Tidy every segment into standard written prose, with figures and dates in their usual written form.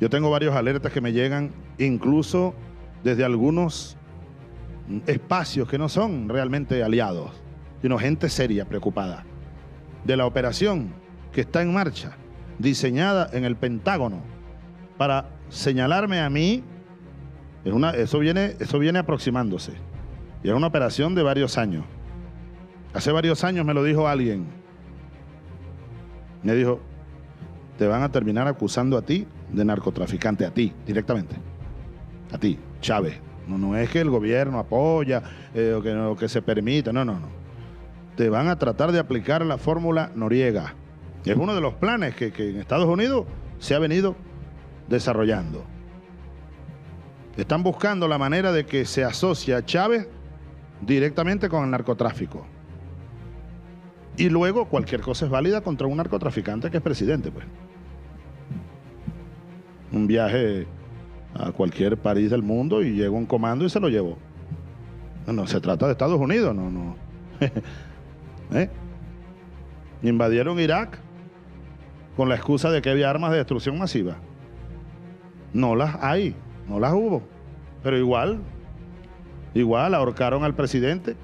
Yo tengo varios alertas que me llegan incluso desde algunos espacios que no son realmente aliados, sino gente seria, preocupada, de la operación que está en marcha, diseñada en el Pentágono para señalarme a mí. Eso viene aproximándose. Y es una operación de varios años. Hace varios años me lo dijo alguien. Me dijo, te van a terminar acusando a ti de narcotraficante, a ti, directamente. A ti, Chávez. No es que el gobierno apoya o que se permita, no. Te van a tratar de aplicar la fórmula Noriega. Es uno de los planes que en Estados Unidos se ha venido desarrollando. Están buscando la manera de que se asocie a Chávez directamente con el narcotráfico. Y luego cualquier cosa es válida contra un narcotraficante que es presidente, pues. Un viaje a cualquier país del mundo y llega un comando y se lo llevó. No se trata de Estados Unidos, no. Invadieron Irak con la excusa de que había armas de destrucción masiva. No las hay, no las hubo. Pero igual ahorcaron al presidente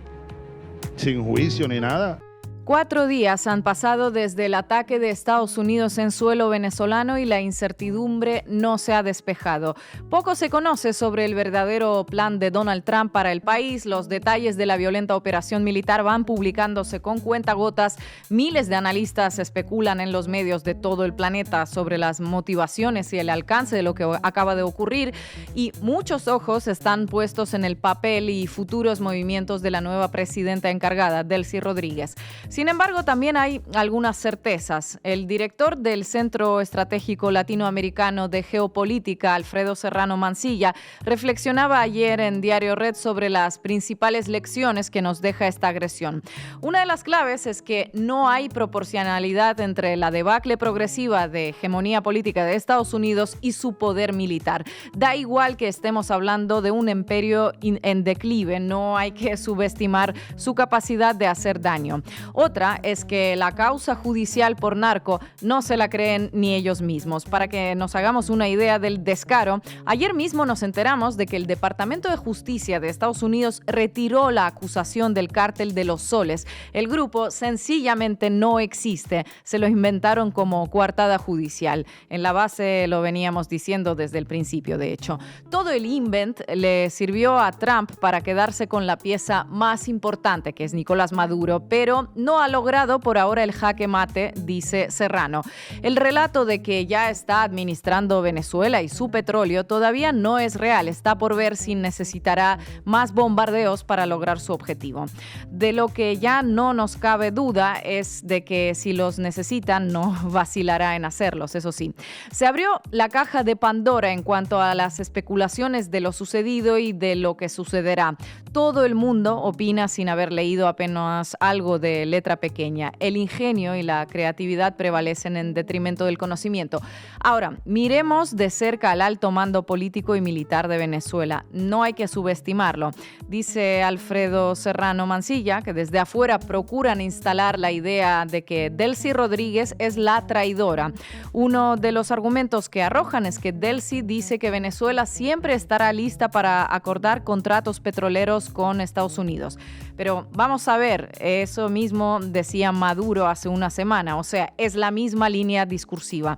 sin juicio ni nada. 4 días han pasado desde el ataque de Estados Unidos en suelo venezolano y la incertidumbre no se ha despejado. Poco se conoce sobre el verdadero plan de Donald Trump para el país. Los detalles de la violenta operación militar van publicándose con cuentagotas. Miles de analistas especulan en los medios de todo el planeta sobre las motivaciones y el alcance de lo que acaba de ocurrir. Y muchos ojos están puestos en el papel y futuros movimientos de la nueva presidenta encargada, Delcy Rodríguez. Sin embargo, también hay algunas certezas. El director del Centro Estratégico Latinoamericano de Geopolítica, Alfredo Serrano Mancilla, reflexionaba ayer en Diario Red sobre las principales lecciones que nos deja esta agresión. Una de las claves es que no hay proporcionalidad entre la debacle progresiva de hegemonía política de Estados Unidos y su poder militar. Da igual que estemos hablando de un imperio en declive, no hay que subestimar su capacidad de hacer daño. Otra es que la causa judicial por narco no se la creen ni ellos mismos. Para que nos hagamos una idea del descaro, ayer mismo nos enteramos de que el Departamento de Justicia de Estados Unidos retiró la acusación del cártel de los Soles. El grupo sencillamente no existe. Se lo inventaron como coartada judicial. En la base lo veníamos diciendo desde el principio, de hecho. Todo el invent le sirvió a Trump para quedarse con la pieza más importante, que es Nicolás Maduro, pero no ha logrado por ahora el jaque mate, dice Serrano. El relato de que ya está administrando Venezuela y su petróleo todavía no es real. Está por ver si necesitará más bombardeos para lograr su objetivo. De lo que ya no nos cabe duda es de que si los necesitan no vacilará en hacerlos, eso sí. Se abrió la caja de Pandora en cuanto a las especulaciones de lo sucedido y de lo que sucederá. Todo el mundo opina sin haber leído apenas algo de letra pequeña. El ingenio y la creatividad prevalecen en detrimento del conocimiento. Ahora, miremos de cerca al alto mando político y militar de Venezuela. No hay que subestimarlo. Dice Alfredo Serrano Mancilla que desde afuera procuran instalar la idea de que Delcy Rodríguez es la traidora. Uno de los argumentos que arrojan es que Delcy dice que Venezuela siempre estará lista para acordar contratos petroleros con Estados Unidos. Pero vamos a ver, eso mismo decía Maduro hace una semana, o sea, es la misma línea discursiva.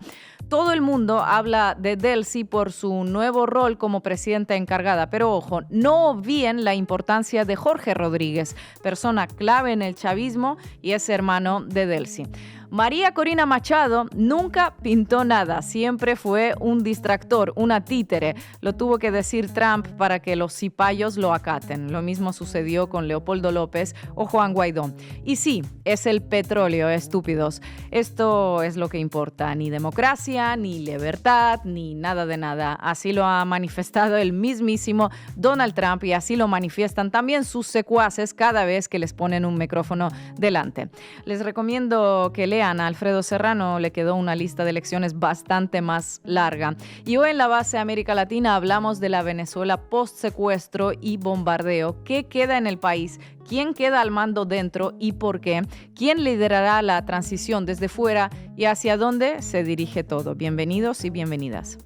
Todo el mundo habla de Delcy por su nuevo rol como presidenta encargada, pero ojo, no obvíen la importancia de Jorge Rodríguez, persona clave en el chavismo y es hermano de Delcy. María Corina Machado nunca pintó nada, siempre fue un distractor, una títere. Lo tuvo que decir Trump para que los cipayos lo acaten. Lo mismo sucedió con Leopoldo López o Juan Guaidó. Y sí, es el petróleo, estúpidos. Esto es lo que importa, ni democracia, ni libertad, ni nada de nada. Así lo ha manifestado el mismísimo Donald Trump y así lo manifiestan también sus secuaces cada vez que les ponen un micrófono delante. Les recomiendo que lean a Alfredo Serrano, le quedó una lista de lecciones bastante más larga. Y hoy en la base América Latina hablamos de la Venezuela post-secuestro y bombardeo. ¿Qué queda en el país? ¿Quién queda al mando dentro y por qué? ¿Quién liderará la transición desde fuera y hacia dónde se dirige todo? Bienvenidos y bienvenidas.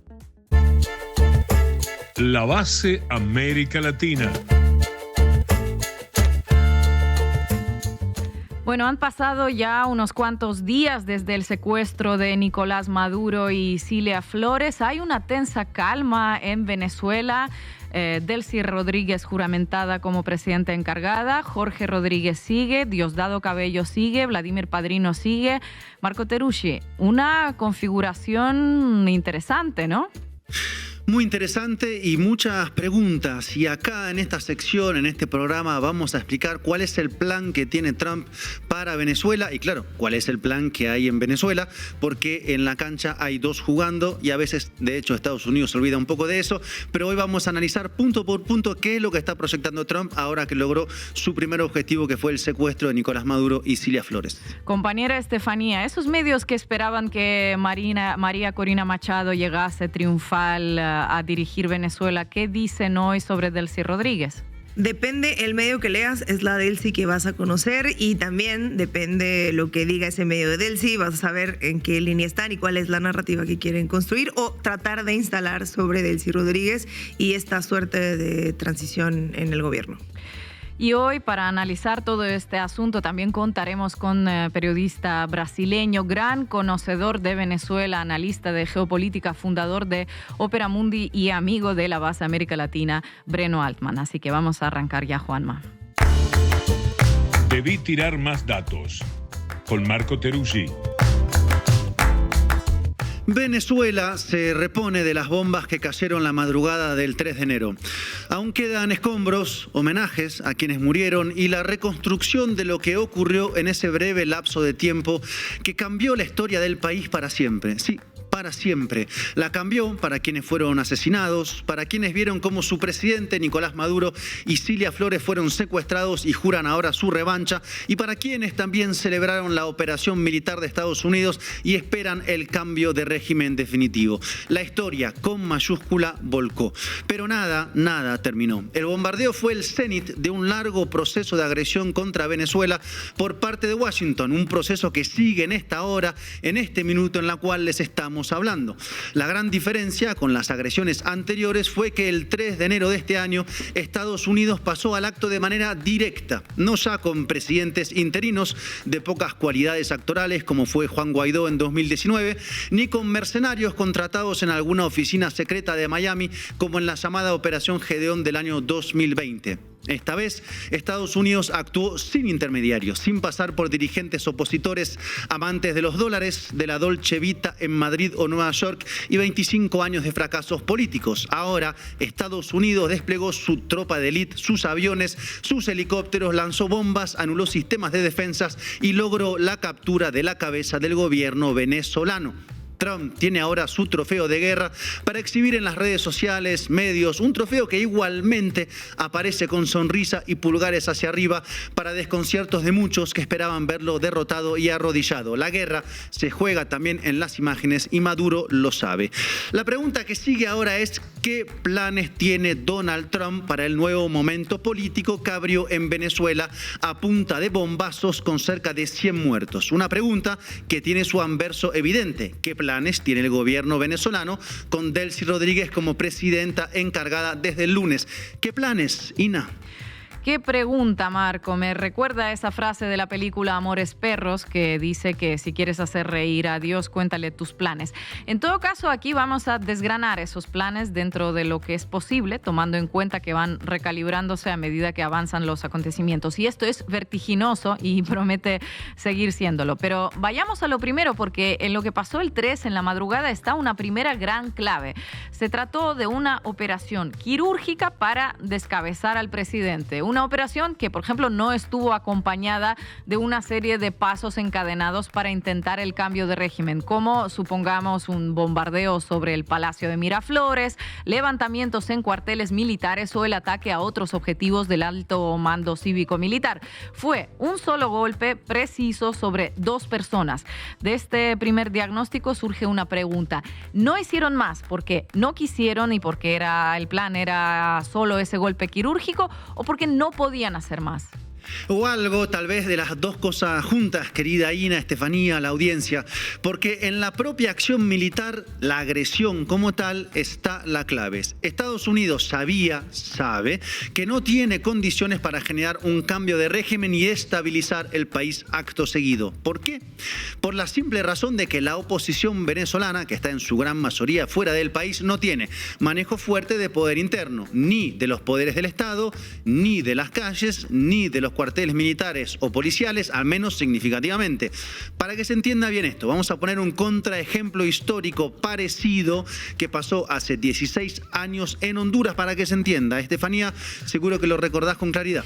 La Base América Latina. Bueno, han pasado ya unos cuantos días desde el secuestro de Nicolás Maduro y Cilia Flores. Hay una tensa calma en Venezuela. Delcy Rodríguez juramentada como presidenta encargada, Jorge Rodríguez sigue, Diosdado Cabello sigue, Vladimir Padrino sigue. Marco Teruggi, una configuración interesante, ¿no? Muy interesante y muchas preguntas. Y acá en esta sección, en este programa, vamos a explicar cuál es el plan que tiene Trump para Venezuela y, claro, cuál es el plan que hay en Venezuela, porque en la cancha hay dos jugando y a veces, de hecho, Estados Unidos se olvida un poco de eso. Pero hoy vamos a analizar punto por punto qué es lo que está proyectando Trump ahora que logró su primer objetivo, que fue el secuestro de Nicolás Maduro y Cilia Flores. Compañera Estefanía, esos medios que esperaban que María Corina Machado llegase triunfal a dirigir Venezuela, ¿qué dicen hoy sobre Delcy Rodríguez? Depende el medio que leas, es la Delcy que vas a conocer, y también depende lo que diga ese medio de Delcy, vas a saber en qué línea están y cuál es la narrativa que quieren construir o tratar de instalar sobre Delcy Rodríguez y esta suerte de transición en el gobierno. Y hoy, para analizar todo este asunto, también contaremos con periodista brasileño, gran conocedor de Venezuela, analista de geopolítica, fundador de Opera Mundi y amigo de la Base América Latina, Breno Altman. Así que vamos a arrancar ya, Juanma. Debí tirar más datos. Con Marco Teruggi. Venezuela se repone de las bombas que cayeron la madrugada del 3 de enero. Aún quedan escombros, homenajes a quienes murieron y la reconstrucción de lo que ocurrió en ese breve lapso de tiempo que cambió la historia del país para siempre. Sí, para siempre. La cambió para quienes fueron asesinados, para quienes vieron cómo su presidente Nicolás Maduro y Cilia Flores fueron secuestrados y juran ahora su revancha, y para quienes también celebraron la operación militar de Estados Unidos y esperan el cambio de régimen definitivo. La historia, con mayúscula, volcó. Pero nada terminó. El bombardeo fue el cenit de un largo proceso de agresión contra Venezuela por parte de Washington, un proceso que sigue en esta hora, en este minuto en la cual les estamos hablando. La gran diferencia con las agresiones anteriores fue que el 3 de enero de este año Estados Unidos pasó al acto de manera directa, no ya con presidentes interinos de pocas cualidades actorales como fue Juan Guaidó en 2019, ni con mercenarios contratados en alguna oficina secreta de Miami como en la llamada Operación Gedeón del año 2020. Esta vez, Estados Unidos actuó sin intermediarios, sin pasar por dirigentes opositores, amantes de los dólares, de la Dolce Vita en Madrid o Nueva York y 25 años de fracasos políticos. Ahora, Estados Unidos desplegó su tropa de élite, sus aviones, sus helicópteros, lanzó bombas, anuló sistemas de defensas y logró la captura de la cabeza del gobierno venezolano. Trump tiene ahora su trofeo de guerra para exhibir en las redes sociales, medios, un trofeo que igualmente aparece con sonrisa y pulgares hacia arriba para desconciertos de muchos que esperaban verlo derrotado y arrodillado. La guerra se juega también en las imágenes y Maduro lo sabe. La pregunta que sigue ahora es ¿qué planes tiene Donald Trump para el nuevo momento político que abrió en Venezuela a punta de bombazos con cerca de 100 muertos? Una pregunta que tiene su anverso evidente. ¿Qué planes tiene el gobierno venezolano con Delcy Rodríguez como presidenta encargada desde el lunes? ¿Qué planes, Ina? Qué pregunta, Marco. Me recuerda esa frase de la película Amores Perros que dice que si quieres hacer reír a Dios, cuéntale tus planes. En todo caso, aquí vamos a desgranar esos planes dentro de lo que es posible, tomando en cuenta que van recalibrándose a medida que avanzan los acontecimientos. Y esto es vertiginoso y promete seguir siéndolo. Pero vayamos a lo primero, porque en lo que pasó el 3 en la madrugada está una primera gran clave. Se trató de una operación quirúrgica para descabezar al presidente. Una operación que, por ejemplo, no estuvo acompañada de una serie de pasos encadenados para intentar el cambio de régimen, como, supongamos, un bombardeo sobre el Palacio de Miraflores, levantamientos en cuarteles militares o el ataque a otros objetivos del alto mando cívico-militar. Fue un solo golpe preciso sobre dos personas. De este primer diagnóstico surge una pregunta. ¿No hicieron más porque no quisieron y porque el plan era solo ese golpe quirúrgico o porque no podían hacer más? O algo tal vez de las dos cosas juntas, querida Ina, Estefanía, la audiencia, porque en la propia acción militar, la agresión como tal, está la clave. Estados Unidos sabe que no tiene condiciones para generar un cambio de régimen y estabilizar el país acto seguido. ¿Por qué? Por la simple razón de que la oposición venezolana, que está en su gran mayoría fuera del país, no tiene manejo fuerte de poder interno, ni de los poderes del Estado, ni de las calles, ni de los cuarteles militares o policiales, al menos significativamente. Para que se entienda bien esto, vamos a poner un contraejemplo histórico parecido que pasó hace 16 años en Honduras, para que se entienda. Estefanía, seguro que lo recordás con claridad.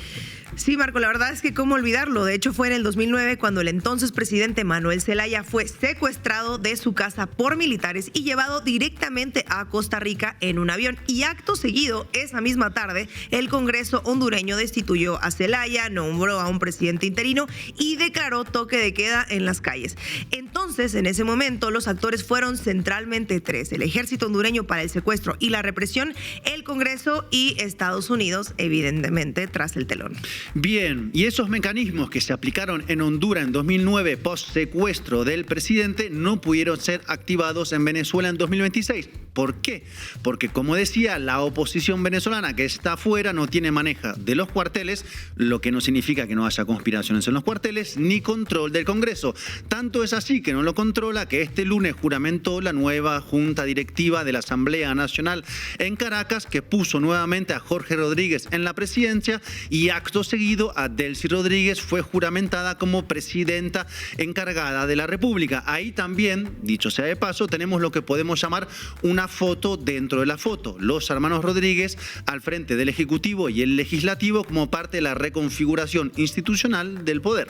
Sí, Marco, la verdad es que cómo olvidarlo. De hecho, fue en el 2009 cuando el entonces presidente Manuel Zelaya fue secuestrado de su casa por militares y llevado directamente a Costa Rica en un avión. Y acto seguido, esa misma tarde, el Congreso hondureño destituyó a Zelaya, nombró a un presidente interino y declaró toque de queda en las calles. Entonces, en ese momento, los actores fueron centralmente tres: el ejército hondureño para el secuestro y la represión, el Congreso y Estados Unidos, evidentemente, tras el telón. Bien, y esos mecanismos que se aplicaron en Honduras en 2009 post secuestro del presidente no pudieron ser activados en Venezuela en 2026. ¿Por qué? Porque, como decía, la oposición venezolana que está afuera no tiene manejo de los cuarteles, lo que no significa que no haya conspiraciones en los cuarteles, ni control del Congreso. Tanto es así que no lo controla que este lunes juramentó la nueva Junta Directiva de la Asamblea Nacional en Caracas, que puso nuevamente a Jorge Rodríguez en la presidencia, y acto seguido a Delcy Rodríguez fue juramentada como presidenta encargada de la República. Ahí también, dicho sea de paso, tenemos lo que podemos llamar una foto dentro de la foto: los hermanos Rodríguez al frente del Ejecutivo y el Legislativo como parte de la reconfiguración institucional del poder.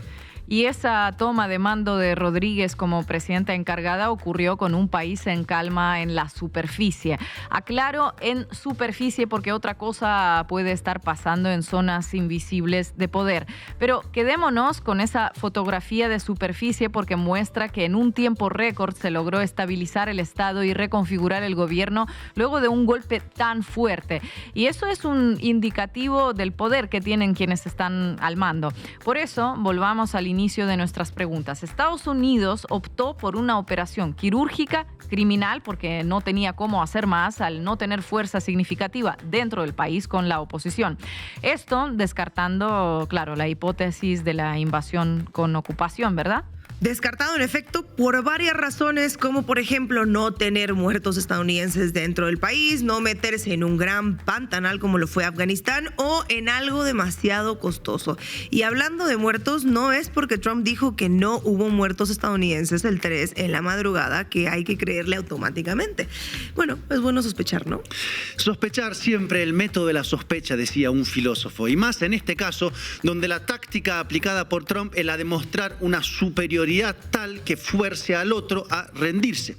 Y esa toma de mando de Rodríguez como presidenta encargada ocurrió con un país en calma en la superficie. Aclaro, en superficie, porque otra cosa puede estar pasando en zonas invisibles de poder. Pero quedémonos con esa fotografía de superficie, porque muestra que en un tiempo récord se logró estabilizar el Estado y reconfigurar el gobierno luego de un golpe tan fuerte. Y eso es un indicativo del poder que tienen quienes están al mando. Por eso, volvamos al inicio de nuestras preguntas. Estados Unidos optó por una operación quirúrgica criminal porque no tenía cómo hacer más al no tener fuerza significativa dentro del país con la oposición. Esto descartando, claro, la hipótesis de la invasión con ocupación, ¿verdad? Descartado, en efecto, por varias razones, como por ejemplo no tener muertos estadounidenses dentro del país, no meterse en un gran pantanal como lo fue Afganistán o en algo demasiado costoso. Y hablando de muertos, no es porque Trump dijo que no hubo muertos estadounidenses el 3 en la madrugada que hay que creerle automáticamente. Bueno, es bueno sospechar, ¿no? Sospechar siempre, el método de la sospecha, decía un filósofo, y más en este caso, donde la táctica aplicada por Trump es la de mostrar una superioridad tal que fuerce al otro a rendirse.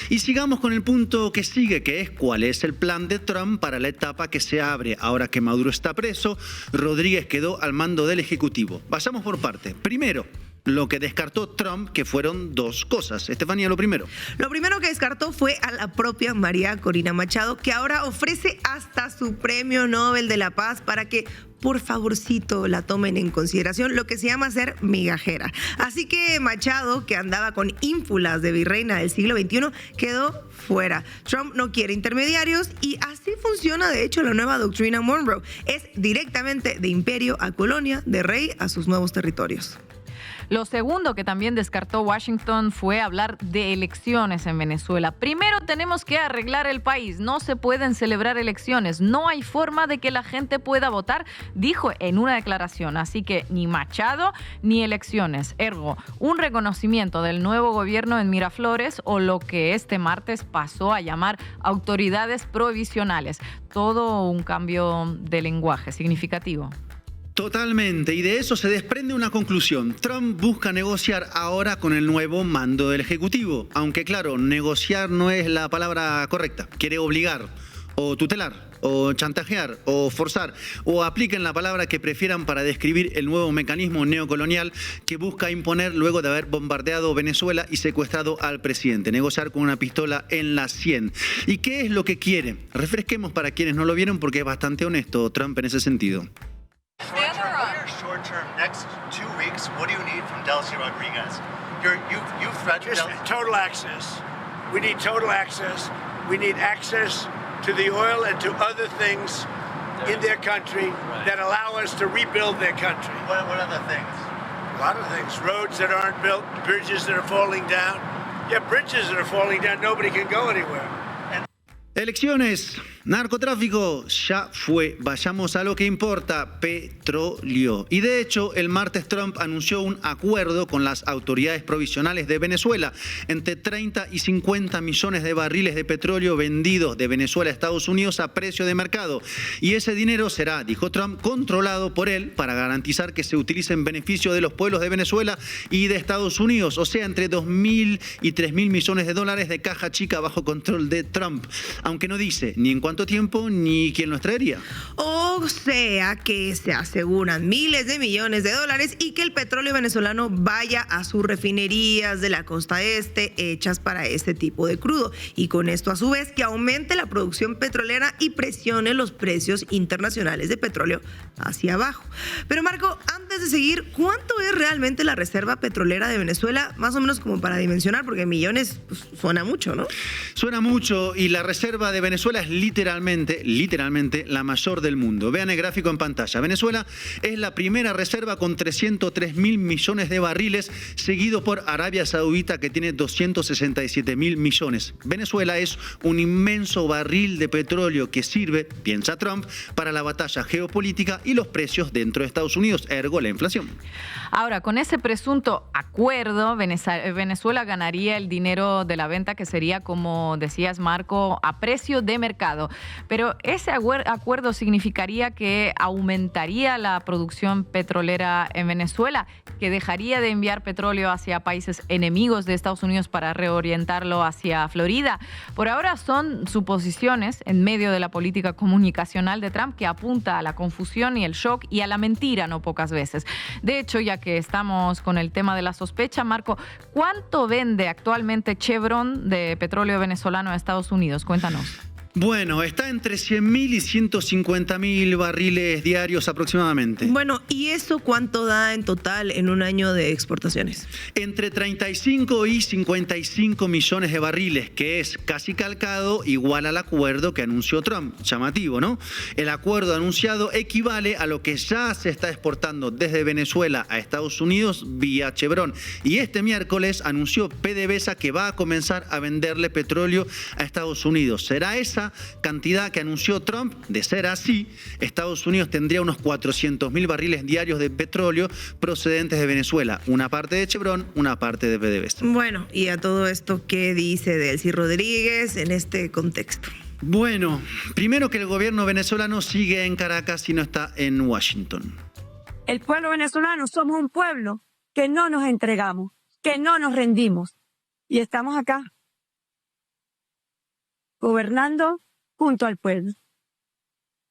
Y sigamos con el punto que sigue, que es cuál es el plan de Trump para la etapa que se abre. Ahora que Maduro está preso, Rodríguez quedó al mando del Ejecutivo. Vayamos por parte. Primero, lo que descartó Trump, que fueron dos cosas. Estefanía, lo primero. Lo primero que descartó fue a la propia María Corina Machado, que ahora ofrece hasta su premio Nobel de la Paz para que por favorcito la tomen en consideración, lo que se llama ser migajera. Así que Machado, que andaba con ínfulas de virreina del siglo XXI, quedó fuera. Trump no quiere intermediarios y así funciona, de hecho, la nueva doctrina Monroe. Es directamente de imperio a colonia, de rey a sus nuevos territorios. Lo segundo que también descartó Washington fue hablar de elecciones en Venezuela. Primero tenemos que arreglar el país. No se pueden celebrar elecciones. No hay forma de que la gente pueda votar, dijo en una declaración. Así que ni Machado ni elecciones. Ergo, un reconocimiento del nuevo gobierno en Miraflores o lo que este martes pasó a llamar autoridades provisionales. Todo un cambio de lenguaje significativo. Totalmente, y de eso se desprende una conclusión. Trump busca negociar ahora con el nuevo mando del Ejecutivo, aunque claro, negociar no es la palabra correcta. Quiere obligar, o tutelar, o chantajear, o forzar, o apliquen la palabra que prefieran para describir el nuevo mecanismo neocolonial que busca imponer luego de haber bombardeado Venezuela y secuestrado al presidente. Negociar con una pistola en la 100. ¿Y qué es lo que quiere? Refresquemos para quienes no lo vieron porque es bastante honesto Trump en ese sentido. torture next 2 weeks, what do you need from Delcy Rodriguez? You've threatened just total access. We need total access. We need access to the oil and to other things in their country that allow us to rebuild their country. What other things? A lot of things. Roads that aren't built, bridges that are falling down. Yeah, bridges that are falling down, nobody can go anywhere. Elecciones, narcotráfico, ya fue. Vayamos a lo que importa, petróleo. Y de hecho, el martes Trump anunció un acuerdo con las autoridades provisionales de Venezuela entre 30 y 50 millones de barriles de petróleo vendidos de Venezuela a Estados Unidos a precio de mercado. Y ese dinero será, dijo Trump, controlado por él para garantizar que se utilice en beneficio de los pueblos de Venezuela y de Estados Unidos. O sea, entre 2.000 y 3.000 millones de dólares de caja chica bajo control de Trump. Aunque no dice ni en cuánto tiempo ni quién los traería. O sea que se aseguran miles de millones de dólares y que el petróleo venezolano vaya a sus refinerías de la costa este hechas para este tipo de crudo. Y con esto a su vez que aumente la producción petrolera y presione los precios internacionales de petróleo hacia abajo. Pero Marco, antes de seguir, ¿cuánto es realmente la reserva petrolera de Venezuela? Más o menos como para dimensionar, porque millones pues, suena mucho, ¿no? Suena mucho y la reserva de Venezuela es literalmente la mayor del mundo. Vean el gráfico en pantalla. Venezuela es la primera reserva con 303.000 millones de barriles, seguido por Arabia Saudita que tiene 267.000 millones. Venezuela es un inmenso barril de petróleo que sirve, piensa Trump, para la batalla geopolítica y los precios dentro de Estados Unidos, ergo la inflación. Ahora, con ese presunto acuerdo, Venezuela ganaría el dinero de la venta, que sería, como decías, Marco, a precio de mercado. Pero ese acuerdo significaría que aumentaría la producción petrolera en Venezuela, que dejaría de enviar petróleo hacia países enemigos de Estados Unidos para reorientarlo hacia Florida. Por ahora son suposiciones en medio de la política comunicacional de Trump, que apunta a la confusión y el shock y a la mentira no pocas veces. De hecho, ya que estamos con el tema de la sospecha, Marco, ¿cuánto vende actualmente Chevron de petróleo venezolano a Estados Unidos? Cuéntanos. Bueno, está entre 100.000 y 150.000 barriles diarios aproximadamente. Bueno, ¿y eso cuánto da en total en un año de exportaciones? Entre 35 y 55 millones de barriles, que es casi calcado igual al acuerdo que anunció Trump. Llamativo, ¿no? El acuerdo anunciado equivale a lo que ya se está exportando desde Venezuela a Estados Unidos vía Chevron. Y este miércoles anunció PDVSA que va a comenzar a venderle petróleo a Estados Unidos. ¿Será esa cantidad que anunció Trump? De ser así, Estados Unidos tendría unos 400.000 barriles diarios de petróleo procedentes de Venezuela. Una parte de Chevron, una parte de PDVSA. Bueno, y a todo esto, ¿qué dice Delcy Rodríguez en este contexto? Bueno, primero que el gobierno venezolano sigue en Caracas y no está en Washington. El pueblo venezolano somos un pueblo que no nos entregamos, que no nos rendimos. Y estamos acá, gobernando junto al pueblo.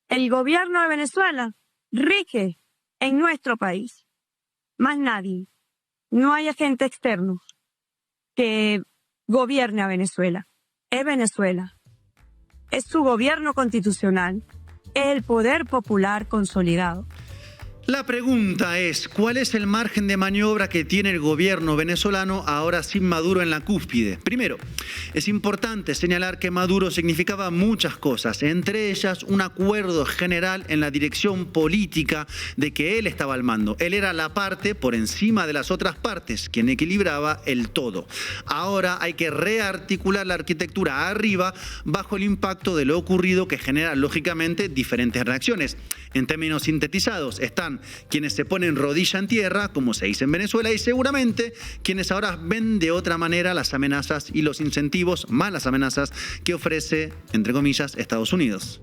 El gobierno de Venezuela rige en nuestro país. Más nadie. No hay agente externo que gobierne a Venezuela. Es Venezuela. Es su gobierno constitucional. Es el poder popular consolidado. La pregunta es, ¿cuál es el margen de maniobra que tiene el gobierno venezolano ahora sin Maduro en la cúspide? Primero, es importante señalar que Maduro significaba muchas cosas, entre ellas un acuerdo general en la dirección política de que él estaba al mando. Él era la parte por encima de las otras partes, quien equilibraba el todo. Ahora hay que rearticular la arquitectura arriba bajo el impacto de lo ocurrido, que genera lógicamente diferentes reacciones. En términos sintetizados, están quienes se ponen rodilla en tierra, como se dice en Venezuela, y seguramente quienes ahora ven de otra manera las amenazas y los incentivos, más las amenazas que ofrece, entre comillas, Estados Unidos.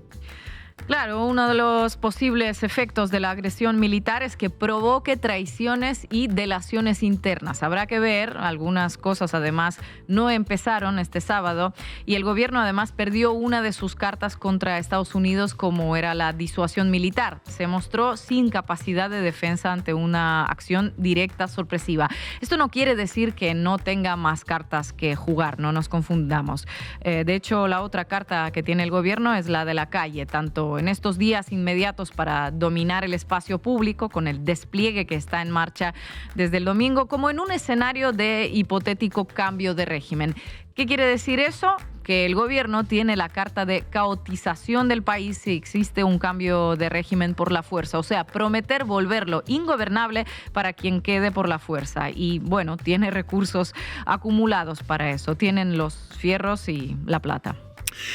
Claro, uno de los posibles efectos de la agresión militar es que provoque traiciones y delaciones internas. Habrá que ver, algunas cosas además no empezaron este sábado y el gobierno además perdió una de sus cartas contra Estados Unidos, como era la disuasión militar. Se mostró sin capacidad de defensa ante una acción directa sorpresiva. Esto no quiere decir que no tenga más cartas que jugar, no nos confundamos. De hecho, la otra carta que tiene el gobierno es la de la calle, tanto en estos días inmediatos para dominar el espacio público con el despliegue que está en marcha desde el domingo, como en un escenario de hipotético cambio de régimen. ¿Qué quiere decir eso? Que el gobierno tiene la carta de caotización del país si existe un cambio de régimen por la fuerza. O sea, prometer volverlo ingobernable para quien quede por la fuerza. Y bueno, tiene recursos acumulados para eso. Tienen los fierros y la plata.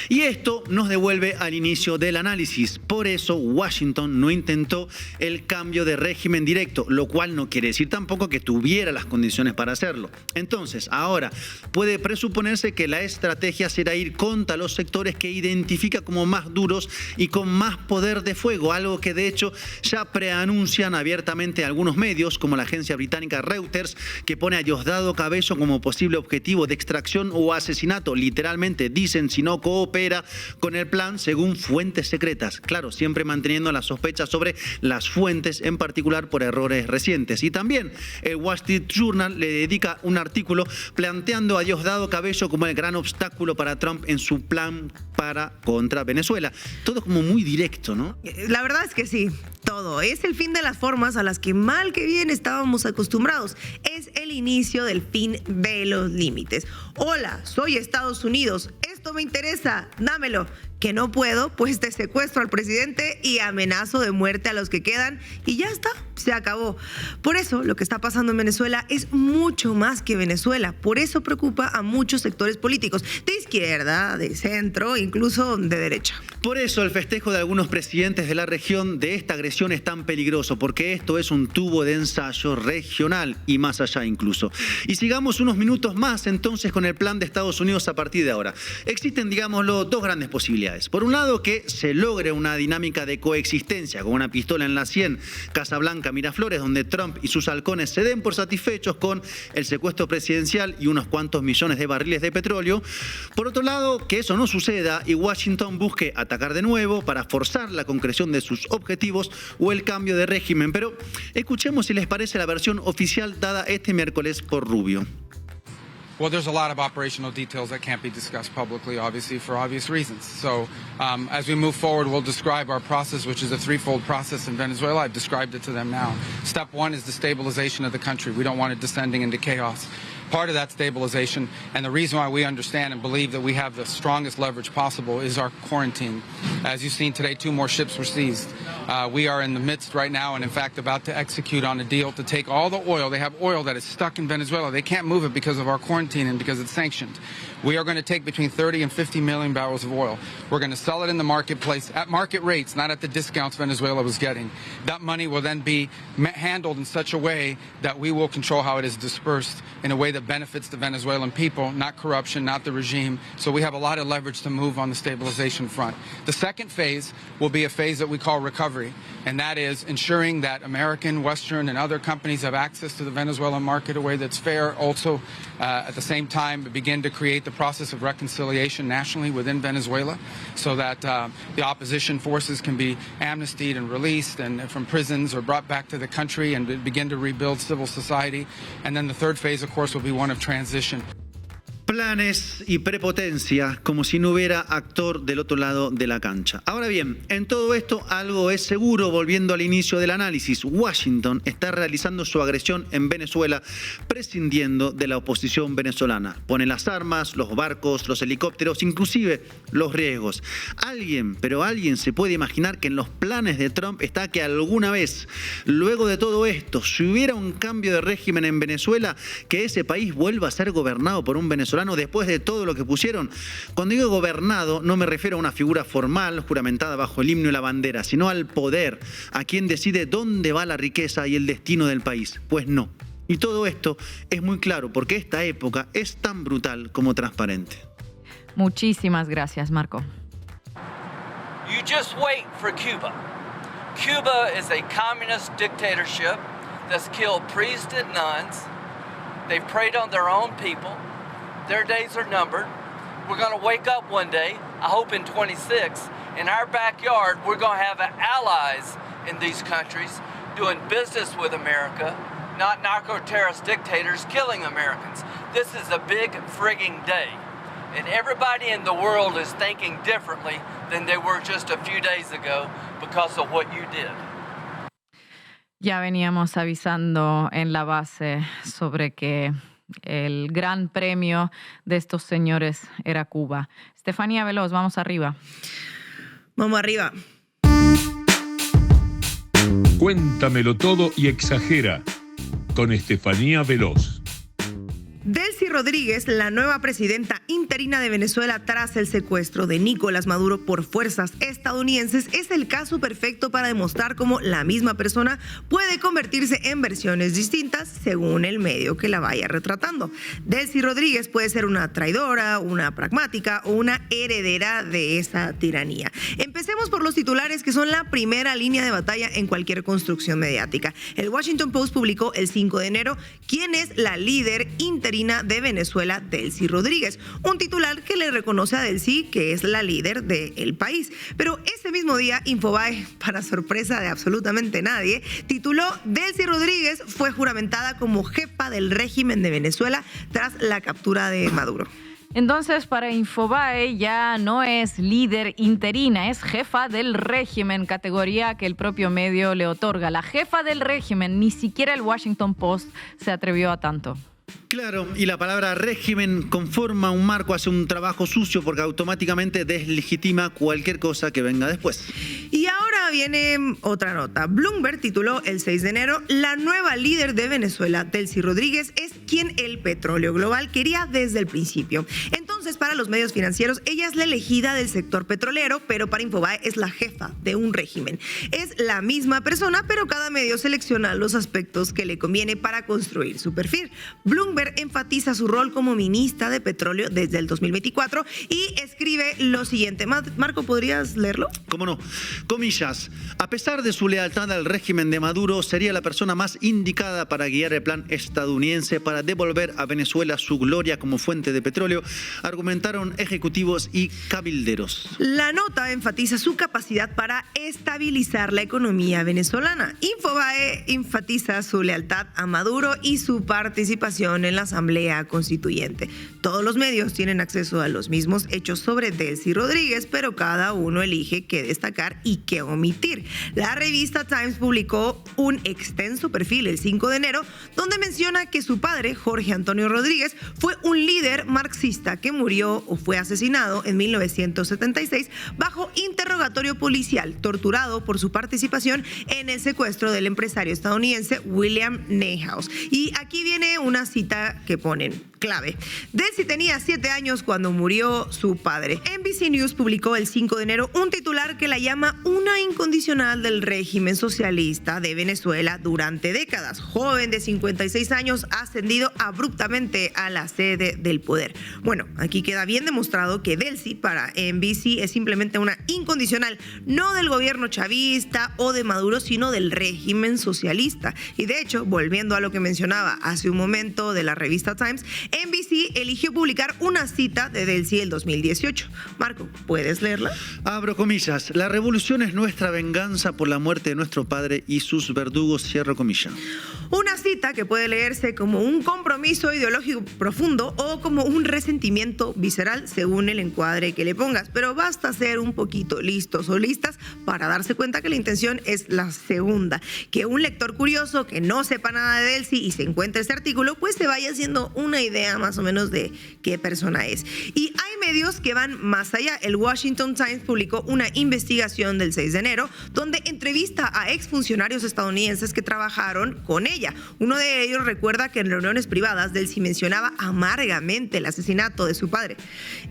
Y esto nos devuelve al inicio del análisis. Por eso Washington no intentó el cambio de régimen directo, lo cual no quiere decir tampoco que tuviera las condiciones para hacerlo. Entonces, ahora puede presuponerse que la estrategia será ir contra los sectores que identifica como más duros y con más poder de fuego, algo que de hecho ya preanuncian abiertamente algunos medios, como la agencia británica Reuters, que pone a Diosdado Cabello como posible objetivo de extracción o asesinato. Literalmente dicen, si no coopera con el plan, según fuentes secretas. Claro, siempre manteniendo la sospecha sobre las fuentes, en particular por errores recientes. Y también el Wall Street Journal le dedica un artículo planteando a Diosdado Cabello como el gran obstáculo para Trump en su plan contra Venezuela. Todo como muy directo, ¿no? La verdad es que sí, todo. Es el fin de las formas a las que mal que bien estábamos acostumbrados. Es el inicio del fin de los límites. Hola, soy Estados Unidos. Esto me interesa, dámelo. Que no puedo, pues te secuestro al presidente y amenazo de muerte a los que quedan y ya está, se acabó. Por eso lo que está pasando en Venezuela es mucho más que Venezuela. Por eso preocupa a muchos sectores políticos, de izquierda, de centro, incluso de derecha. Por eso el festejo de algunos presidentes de la región de esta agresión es tan peligroso, porque esto es un tubo de ensayo regional y más allá incluso. Y sigamos unos minutos más entonces con el plan de Estados Unidos a partir de ahora. Existen, digámoslo, dos grandes posibilidades. Por un lado, que se logre una dinámica de coexistencia con una pistola en la sien, Casablanca, Miraflores, donde Trump y sus halcones se den por satisfechos con el secuestro presidencial y unos cuantos millones de barriles de petróleo. Por otro lado, que eso no suceda y Washington busque atacar de nuevo para forzar la concreción de sus objetivos o el cambio de régimen. Pero escuchemos si les parece la versión oficial dada este miércoles por Rubio. Well, there's a lot of operational details that can't be discussed publicly, obviously, for obvious reasons. So as we move forward, we'll describe our process, which is a threefold process in Venezuela. I've described it to them now. Step one is the stabilization of the country. We don't want it descending into chaos. Part of that stabilization, and the reason why we understand and believe that we have the strongest leverage possible, is our quarantine. As you've seen today, 2 more ships were seized. We are in the midst right now and, in fact, about to execute on a deal to take all the oil. They have oil that is stuck in Venezuela. They can't move it because of our quarantine and because it's sanctioned. We are going to take between 30 and 50 million barrels of oil. We're going to sell it in the marketplace at market rates, not at the discounts Venezuela was getting. That money will then be handled in such a way that we will control how it is dispersed in a way that benefits the Venezuelan people, not corruption, not the regime. So we have a lot of leverage to move on the stabilization front. The second phase will be a phase that we call recovery, and that is ensuring that American, Western, and other companies have access to the Venezuelan market in a way that's fair. Also, at the same time, begin to create the process of reconciliation nationally within Venezuela so that the opposition forces can be amnestied and released and from prisons or brought back to the country and begin to rebuild civil society. And then the third phase, of course, will be one of transition. Planes y prepotencia, como si no hubiera actor del otro lado de la cancha. Ahora bien, en todo esto algo es seguro, volviendo al inicio del análisis. Washington está realizando su agresión en Venezuela prescindiendo de la oposición venezolana. Pone las armas, los barcos, los helicópteros, inclusive los riesgos. Alguien se puede imaginar que en los planes de Trump está que alguna vez, luego de todo esto, si hubiera un cambio de régimen en Venezuela, que ese país vuelva a ser gobernado por un venezolano después de todo lo que pusieron. Cuando digo gobernado, no me refiero a una figura formal, juramentada bajo el himno y la bandera, sino al poder, a quien decide dónde va la riqueza y el destino del país. Pues no. Y todo esto es muy claro porque esta época es tan brutal como transparente. Muchísimas gracias, Marco. You just wait for Cuba. Cuba is a communist dictatorship that's killed priests and nuns. They've preyed on their own people. Their days are numbered. We're going to wake up one day, I hope in 26, in our backyard, we're going to have allies in these countries doing business with America, not narco-terrorist dictators killing Americans. This is a big frigging day. And everybody in the world is thinking differently than they were just a few days ago because of what you did. Ya veníamos avisando en la base sobre que el gran premio de estos señores era Cuba. Estefanía Veloz, vamos arriba. Vamos arriba. Cuéntamelo todo y exagera con Estefanía Veloz. Delcy Rodríguez, la nueva presidenta interina de Venezuela tras el secuestro de Nicolás Maduro por fuerzas estadounidenses, es el caso perfecto para demostrar cómo la misma persona puede convertirse en versiones distintas según el medio que la vaya retratando. Delcy Rodríguez puede ser una traidora, una pragmática o una heredera de esa tiranía. Empecemos por los titulares, que son la primera línea de batalla en cualquier construcción mediática. El Washington Post publicó el 5 de enero quién es la líder interina de Venezuela, Delcy Rodríguez, un titular que le reconoce a Delcy que es la líder del país. Pero ese mismo día, Infobae, para sorpresa de absolutamente nadie, tituló: Delcy Rodríguez fue juramentada como jefa del régimen de Venezuela tras la captura de Maduro. Entonces, para Infobae ya no es líder interina, es jefa del régimen, categoría que el propio medio le otorga. La jefa del régimen, ni siquiera el Washington Post se atrevió a tanto. Claro, y la palabra régimen conforma un marco, hace un trabajo sucio porque automáticamente deslegitima cualquier cosa que venga después. Y ahora viene otra nota. Bloomberg tituló el 6 de enero: la nueva líder de Venezuela, Delcy Rodríguez, es quien el petróleo global quería desde el principio. Entonces, para los medios financieros, ella es la elegida del sector petrolero, pero para Infobae es la jefa de un régimen. Es la misma persona, pero cada medio selecciona los aspectos que le conviene para construir su perfil. Bloomberg enfatiza su rol como ministra de petróleo desde el 2024 y escribe lo siguiente. Marco, ¿podrías leerlo? ¿Cómo no? Comillas: a pesar de su lealtad al régimen de Maduro, sería la persona más indicada para guiar el plan estadounidense para devolver a Venezuela su gloria como fuente de petróleo, argumentaron ejecutivos y cabilderos. La nota enfatiza su capacidad para estabilizar la economía venezolana. Infobae enfatiza su lealtad a Maduro y su participación en la Asamblea Constituyente. Todos los medios tienen acceso a los mismos hechos sobre Delcy Rodríguez, pero cada uno elige qué destacar y qué omitir. La revista Times publicó un extenso perfil el 5 de enero donde menciona que su padre, Jorge Antonio Rodríguez, fue un líder marxista que murió o fue asesinado en 1976 bajo interrogatorio policial, torturado por su participación en el secuestro del empresario estadounidense William Neuhaus. Y aquí viene una cita que ponen clave. Delcy tenía 7 años cuando murió su padre. NBC News publicó el 5 de enero un titular que la llama una incondicional del régimen socialista de Venezuela durante décadas. Joven de 56 años, ascendido abruptamente a la sede del poder. Bueno, aquí queda bien demostrado que Delcy para NBC es simplemente una incondicional, no del gobierno chavista o de Maduro, sino del régimen socialista. Y de hecho, volviendo a lo que mencionaba hace un momento de la revista Times, NBC eligió publicar una cita de Delcy del 2018. Marco, ¿puedes leerla? Abro comillas: la revolución es nuestra venganza por la muerte de nuestro padre y sus verdugos, cierro comillas. Una cita que puede leerse como un compromiso ideológico profundo o como un resentimiento visceral según el encuadre que le pongas, pero basta ser un poquito listos o listas para darse cuenta que la intención es la segunda, que un lector curioso que no sepa nada de Delcy y se encuentre este artículo, pues se vaya haciendo una idea más o menos de qué persona es. Y hay medios que van más allá. El Washington Times publicó una investigación del 6 de enero donde entrevista a exfuncionarios estadounidenses que trabajaron con ella. Uno de ellos recuerda que en reuniones privadas Delcy mencionaba amargamente el asesinato de su padre.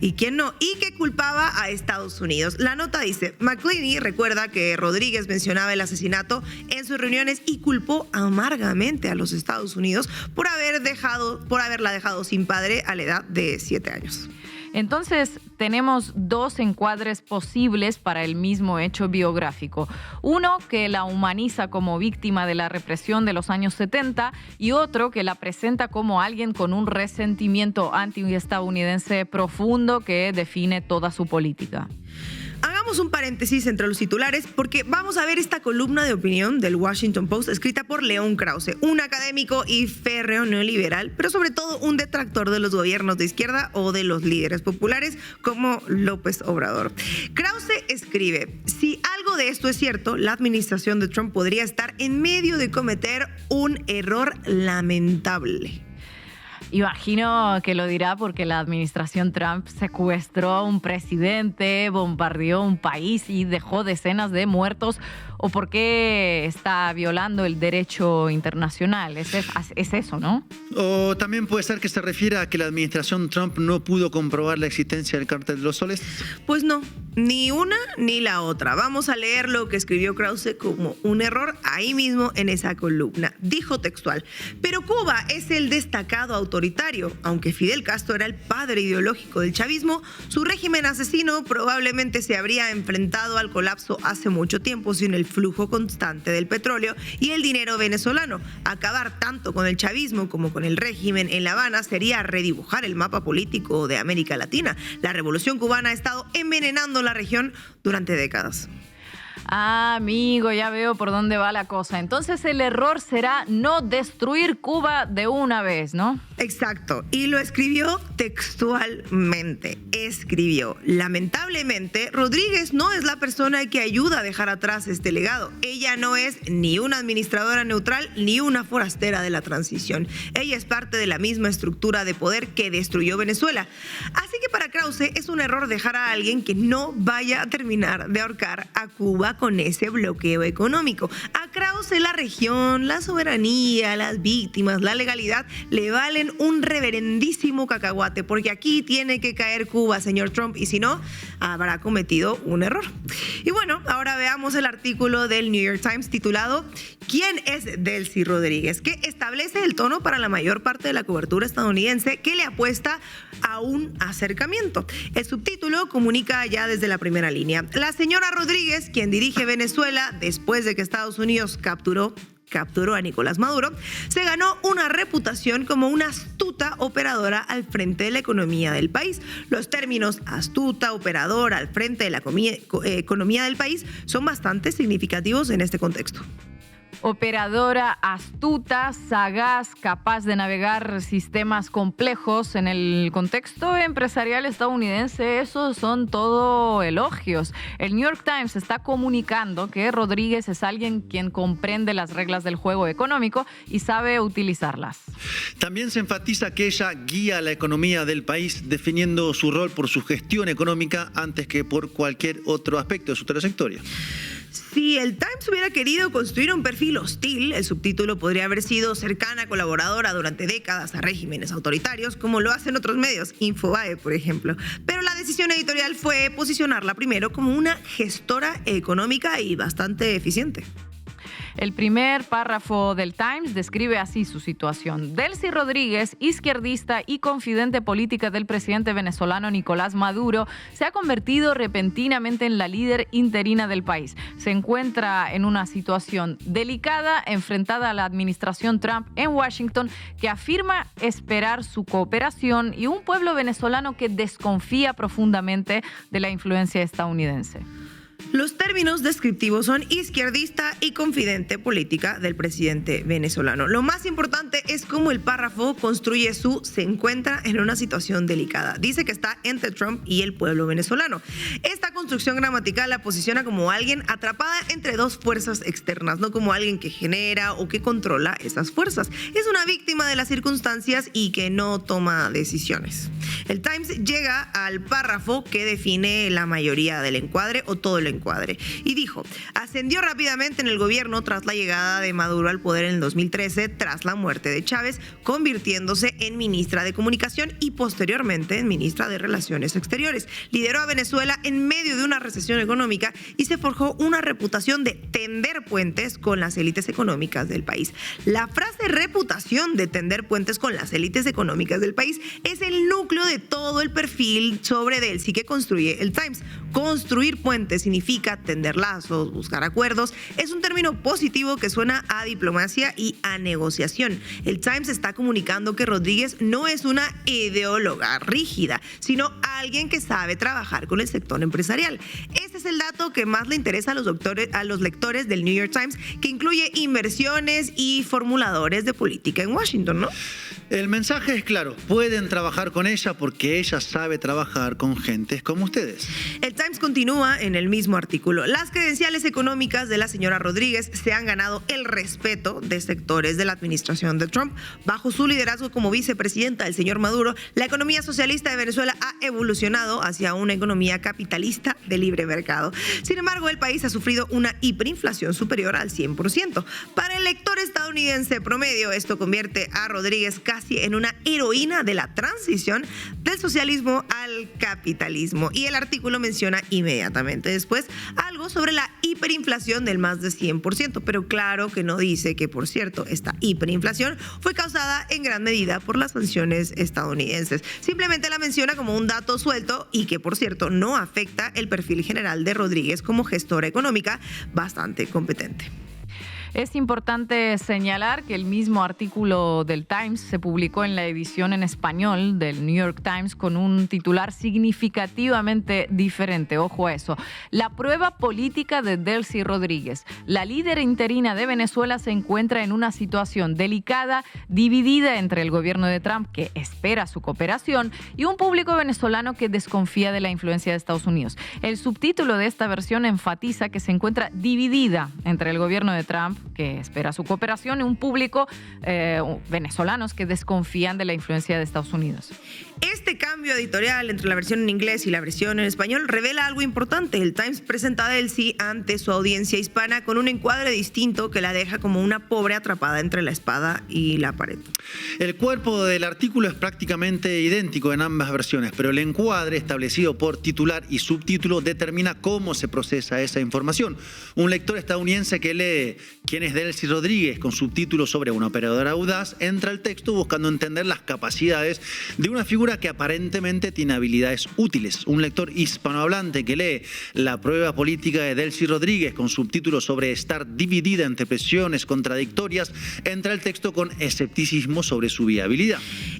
¿Y quién no? Y que culpaba a Estados Unidos. La nota dice: McClenney recuerda que Rodríguez mencionaba el asesinato en sus reuniones y culpó amargamente a los Estados Unidos por haberla dejado sin padre a la edad de 7 años. Entonces, tenemos dos encuadres posibles para el mismo hecho biográfico. Uno que la humaniza como víctima de la represión de los años 70 y otro que la presenta como alguien con un resentimiento anti-estadounidense profundo que define toda su política. Hagamos Hagamos un paréntesis entre los titulares porque vamos a ver esta columna de opinión del Washington Post escrita por León Krause, un académico y férreo neoliberal, pero sobre todo un detractor de los gobiernos de izquierda o de los líderes populares como López Obrador. Krause escribe: si algo de esto es cierto, la administración de Trump podría estar en medio de cometer un error lamentable. Imagino que lo dirá porque la administración Trump secuestró a un presidente, bombardeó un país y dejó decenas de muertos, o porque está violando el derecho internacional. Es eso, ¿no? O también puede ser que se refiera a que la administración Trump no pudo comprobar la existencia del Cártel de los Soles. Pues no, ni una ni la otra. Vamos a leer lo que escribió Krause como un error ahí mismo en esa columna. Dijo textual: pero Cuba es el destacado autoritario. Aunque Fidel Castro era el padre ideológico del chavismo, su régimen asesino probablemente se habría enfrentado al colapso hace mucho tiempo sin el flujo constante del petróleo y el dinero venezolano. Acabar tanto con el chavismo como con el régimen en La Habana sería redibujar el mapa político de América Latina. La revolución cubana ha estado envenenando la región durante décadas. Ah, amigo, ya veo por dónde va la cosa. Entonces el error será no destruir Cuba de una vez, ¿no? Exacto. Y lo escribió textualmente. Escribió: lamentablemente, Rodríguez no es la persona que ayuda a dejar atrás este legado. Ella no es ni una administradora neutral ni una forastera de la transición. Ella es parte de la misma estructura de poder que destruyó Venezuela. Así que para Krause es un error dejar a alguien que no vaya a terminar de ahorcar a Cuba con ese bloqueo económico. A Krause la región, la soberanía, las víctimas, la legalidad le valen un reverendísimo cacahuate, porque aquí tiene que caer Cuba, señor Trump, y si no, habrá cometido un error. Y bueno, ahora veamos el artículo del New York Times titulado ¿Quién es Delcy Rodríguez?, que establece el tono para la mayor parte de la cobertura estadounidense, que le apuesta a un acercamiento. El subtítulo comunica ya desde la primera línea: la señora Rodríguez, quien dirige Venezuela después de que Estados Unidos capturó a Nicolás Maduro, se ganó una reputación como una astuta operadora al frente de la economía del país. Los términos astuta, operadora al frente de la economía del país son bastante significativos en este contexto. Operadora astuta, sagaz, capaz de navegar sistemas complejos. En el contexto empresarial estadounidense, esos son todo elogios. El New York Times está comunicando que Rodríguez es alguien quien comprende las reglas del juego económico y sabe utilizarlas. También se enfatiza que ella guía la economía del país, definiendo su rol por su gestión económica antes que por cualquier otro aspecto de su trayectoria. Si el Times hubiera querido construir un perfil hostil, el subtítulo podría haber sido cercana colaboradora durante décadas a regímenes autoritarios, como lo hacen otros medios, Infobae, por ejemplo. Pero la decisión editorial fue posicionarla primero como una gestora económica y bastante eficiente. El primer párrafo del Times describe así su situación. Delcy Rodríguez, izquierdista y confidente política del presidente venezolano Nicolás Maduro, se ha convertido repentinamente en la líder interina del país. Se encuentra en una situación delicada, enfrentada a la administración Trump en Washington, que afirma esperar su cooperación, y un pueblo venezolano que desconfía profundamente de la influencia estadounidense. Los términos descriptivos son izquierdista y confidente política del presidente venezolano. Lo más importante es cómo el párrafo construye se encuentra en una situación delicada. Dice que está entre Trump y el pueblo venezolano. Esta construcción gramatical la posiciona como alguien atrapada entre dos fuerzas externas, no como alguien que genera o que controla esas fuerzas. Es una víctima de las circunstancias y que no toma decisiones. El Times llega al párrafo que define la mayoría del encuadre o todo el encuadre y dijo: ascendió rápidamente en el gobierno tras la llegada de Maduro al poder en el 2013, tras la muerte de Chávez, convirtiéndose en ministra de Comunicación y posteriormente en ministra de Relaciones Exteriores. Lideró a Venezuela en medio de una recesión económica y se forjó una reputación de tender puentes con las élites económicas del país. La frase reputación de tender puentes con las élites económicas del país es el núcleo de todo el perfil sobre Delcy que construye el Times. Construir puentes significa significa tender lazos, buscar acuerdos. Es un término positivo que suena a diplomacia y a negociación. El Times está comunicando que Rodríguez no es una ideóloga rígida, sino alguien que sabe trabajar con el sector empresarial. Este es el dato que más le interesa a los lectores del New York Times, que incluye inversiones y formuladores de política en Washington, ¿no? El mensaje es claro, pueden trabajar con ella porque ella sabe trabajar con gentes como ustedes. El Times continúa en el mismo artículo. Las credenciales económicas de la señora Rodríguez se han ganado el respeto de sectores de la administración de Trump. Bajo su liderazgo como vicepresidenta del señor Maduro, la economía socialista de Venezuela ha evolucionado hacia una economía capitalista de libre mercado. Sin embargo, el país ha sufrido una hiperinflación superior al 100%. Para el lector estadounidense promedio, esto convierte a Rodríguez casi en una heroína de la transición del socialismo al capitalismo. Y el artículo menciona inmediatamente después algo sobre la hiperinflación del más de 100%, pero claro que no dice que, por cierto, esta hiperinflación fue causada en gran medida por las sanciones estadounidenses. Simplemente la menciona como un dato suelto y que, por cierto, no afecta el perfil general de Rodríguez como gestora económica bastante competente. Es importante señalar que el mismo artículo del Times se publicó en la edición en español del New York Times con un titular significativamente diferente. Ojo a eso. La prueba política de Delcy Rodríguez. La líder interina de Venezuela se encuentra en una situación delicada, dividida entre el gobierno de Trump, que espera su cooperación, y un público venezolano que desconfía de la influencia de Estados Unidos. El subtítulo de esta versión enfatiza que se encuentra dividida entre el gobierno de Trump, que espera su cooperación, y un público venezolanos que desconfían de la influencia de Estados Unidos. Este cambio editorial entre la versión en inglés y la versión en español revela algo importante. El Times presenta a Delcy ante su audiencia hispana con un encuadre distinto que la deja como una pobre atrapada entre la espada y la pared. El cuerpo del artículo es prácticamente idéntico en ambas versiones, pero el encuadre establecido por titular y subtítulo determina cómo se procesa esa información. Un lector estadounidense que lee ¿Quién es Delcy Rodríguez?, con subtítulos sobre una operadora audaz, entra al texto buscando entender las capacidades de una figura que aparentemente tiene habilidades útiles. Un lector hispanohablante que lee la prueba política de Delcy Rodríguez con subtítulos sobre estar dividida entre presiones contradictorias, entra al texto con escepticismo sobre su viabilidad.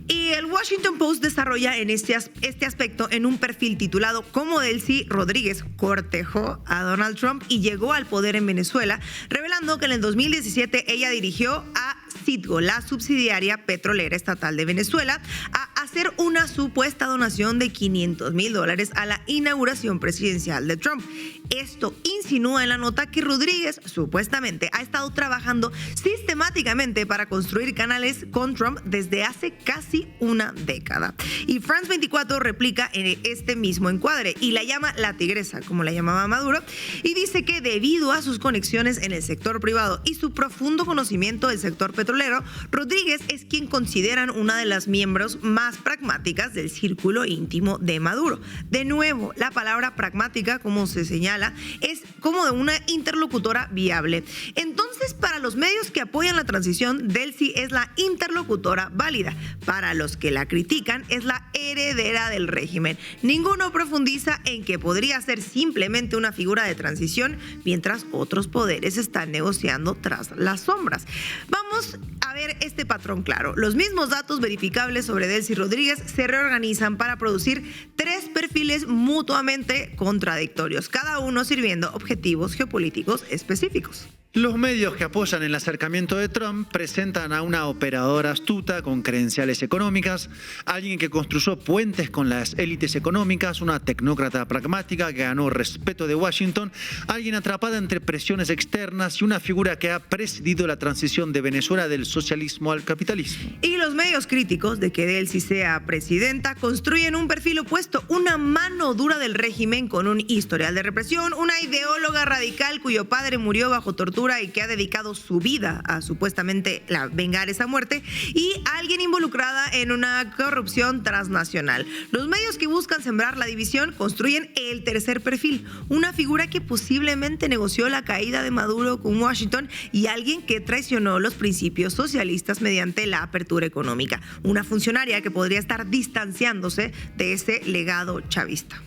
Y el Washington Post desarrolla en este aspecto en un perfil titulado «Cómo Delcy Rodríguez cortejó a Donald Trump y llegó al poder en Venezuela», revelando que en el 2017 ella dirigió a Citgo, la subsidiaria petrolera estatal de Venezuela, a hacer una supuesta donación de $500,000 a la inauguración presidencial de Trump. Esto insinúa en la nota que Rodríguez supuestamente ha estado trabajando sistemáticamente para construir canales con Trump desde hace casi una década. Y France 24 replica en este mismo encuadre y la llama la tigresa, como la llamaba Maduro, y dice que debido a sus conexiones en el sector privado y su profundo conocimiento del sector petrolero, Rodríguez es quien consideran una de las miembros más pragmáticas del círculo íntimo de Maduro. De nuevo, la palabra pragmática, como se señala, es como de una interlocutora viable. Entonces, para los medios que apoyan la transición, Delcy es la interlocutora válida. Para los que la critican, es la heredera del régimen. Ninguno profundiza en que podría ser simplemente una figura de transición, mientras otros poderes están negociando tras las sombras. Vamos a ver este patrón claro. Los mismos datos verificables sobre Delcy Rodríguez se reorganizan para producir tres perfiles mutuamente contradictorios, cada uno sirviendo objetivos geopolíticos específicos. Los medios que apoyan el acercamiento de Trump presentan a una operadora astuta con credenciales económicas, alguien que construyó puentes con las élites económicas, una tecnócrata pragmática que ganó respeto de Washington, alguien atrapada entre presiones externas y una figura que ha presidido la transición de Venezuela del socialismo al capitalismo. Y los medios críticos de que Delcy sea presidenta construyen un perfil opuesto, una mano dura del régimen con un historial de represión, una ideóloga radical cuyo padre murió bajo tortura y que ha dedicado su vida a supuestamente vengar esa muerte, y alguien involucrada en una corrupción transnacional. Los medios que buscan sembrar la división construyen el tercer perfil, una figura que posiblemente negoció la caída de Maduro con Washington y alguien que traicionó los principios socialistas mediante la apertura económica, una funcionaria que podría estar distanciándose de ese legado chavista.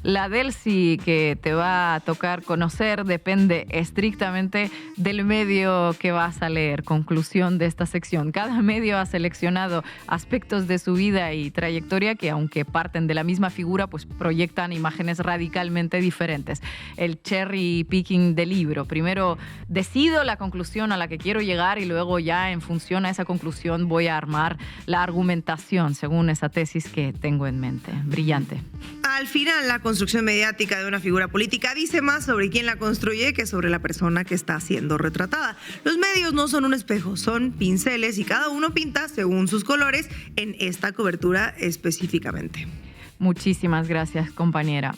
La Delcy que te va a tocar conocer depende estrictamente del medio que vas a leer. Conclusión de esta sección. Cada medio ha seleccionado aspectos de su vida y trayectoria que, aunque parten de la misma figura, pues proyectan imágenes radicalmente diferentes. El cherry picking del libro. Primero decido la conclusión a la que quiero llegar y luego ya en función a esa conclusión voy a armar la argumentación según esa tesis que tengo en mente. Brillante. Al final, la construcción mediática de una figura política dice más sobre quién la construye que sobre la persona que está siendo retratada. Los medios no son un espejo, son pinceles y cada uno pinta según sus colores en esta cobertura específicamente. Muchísimas gracias, compañera.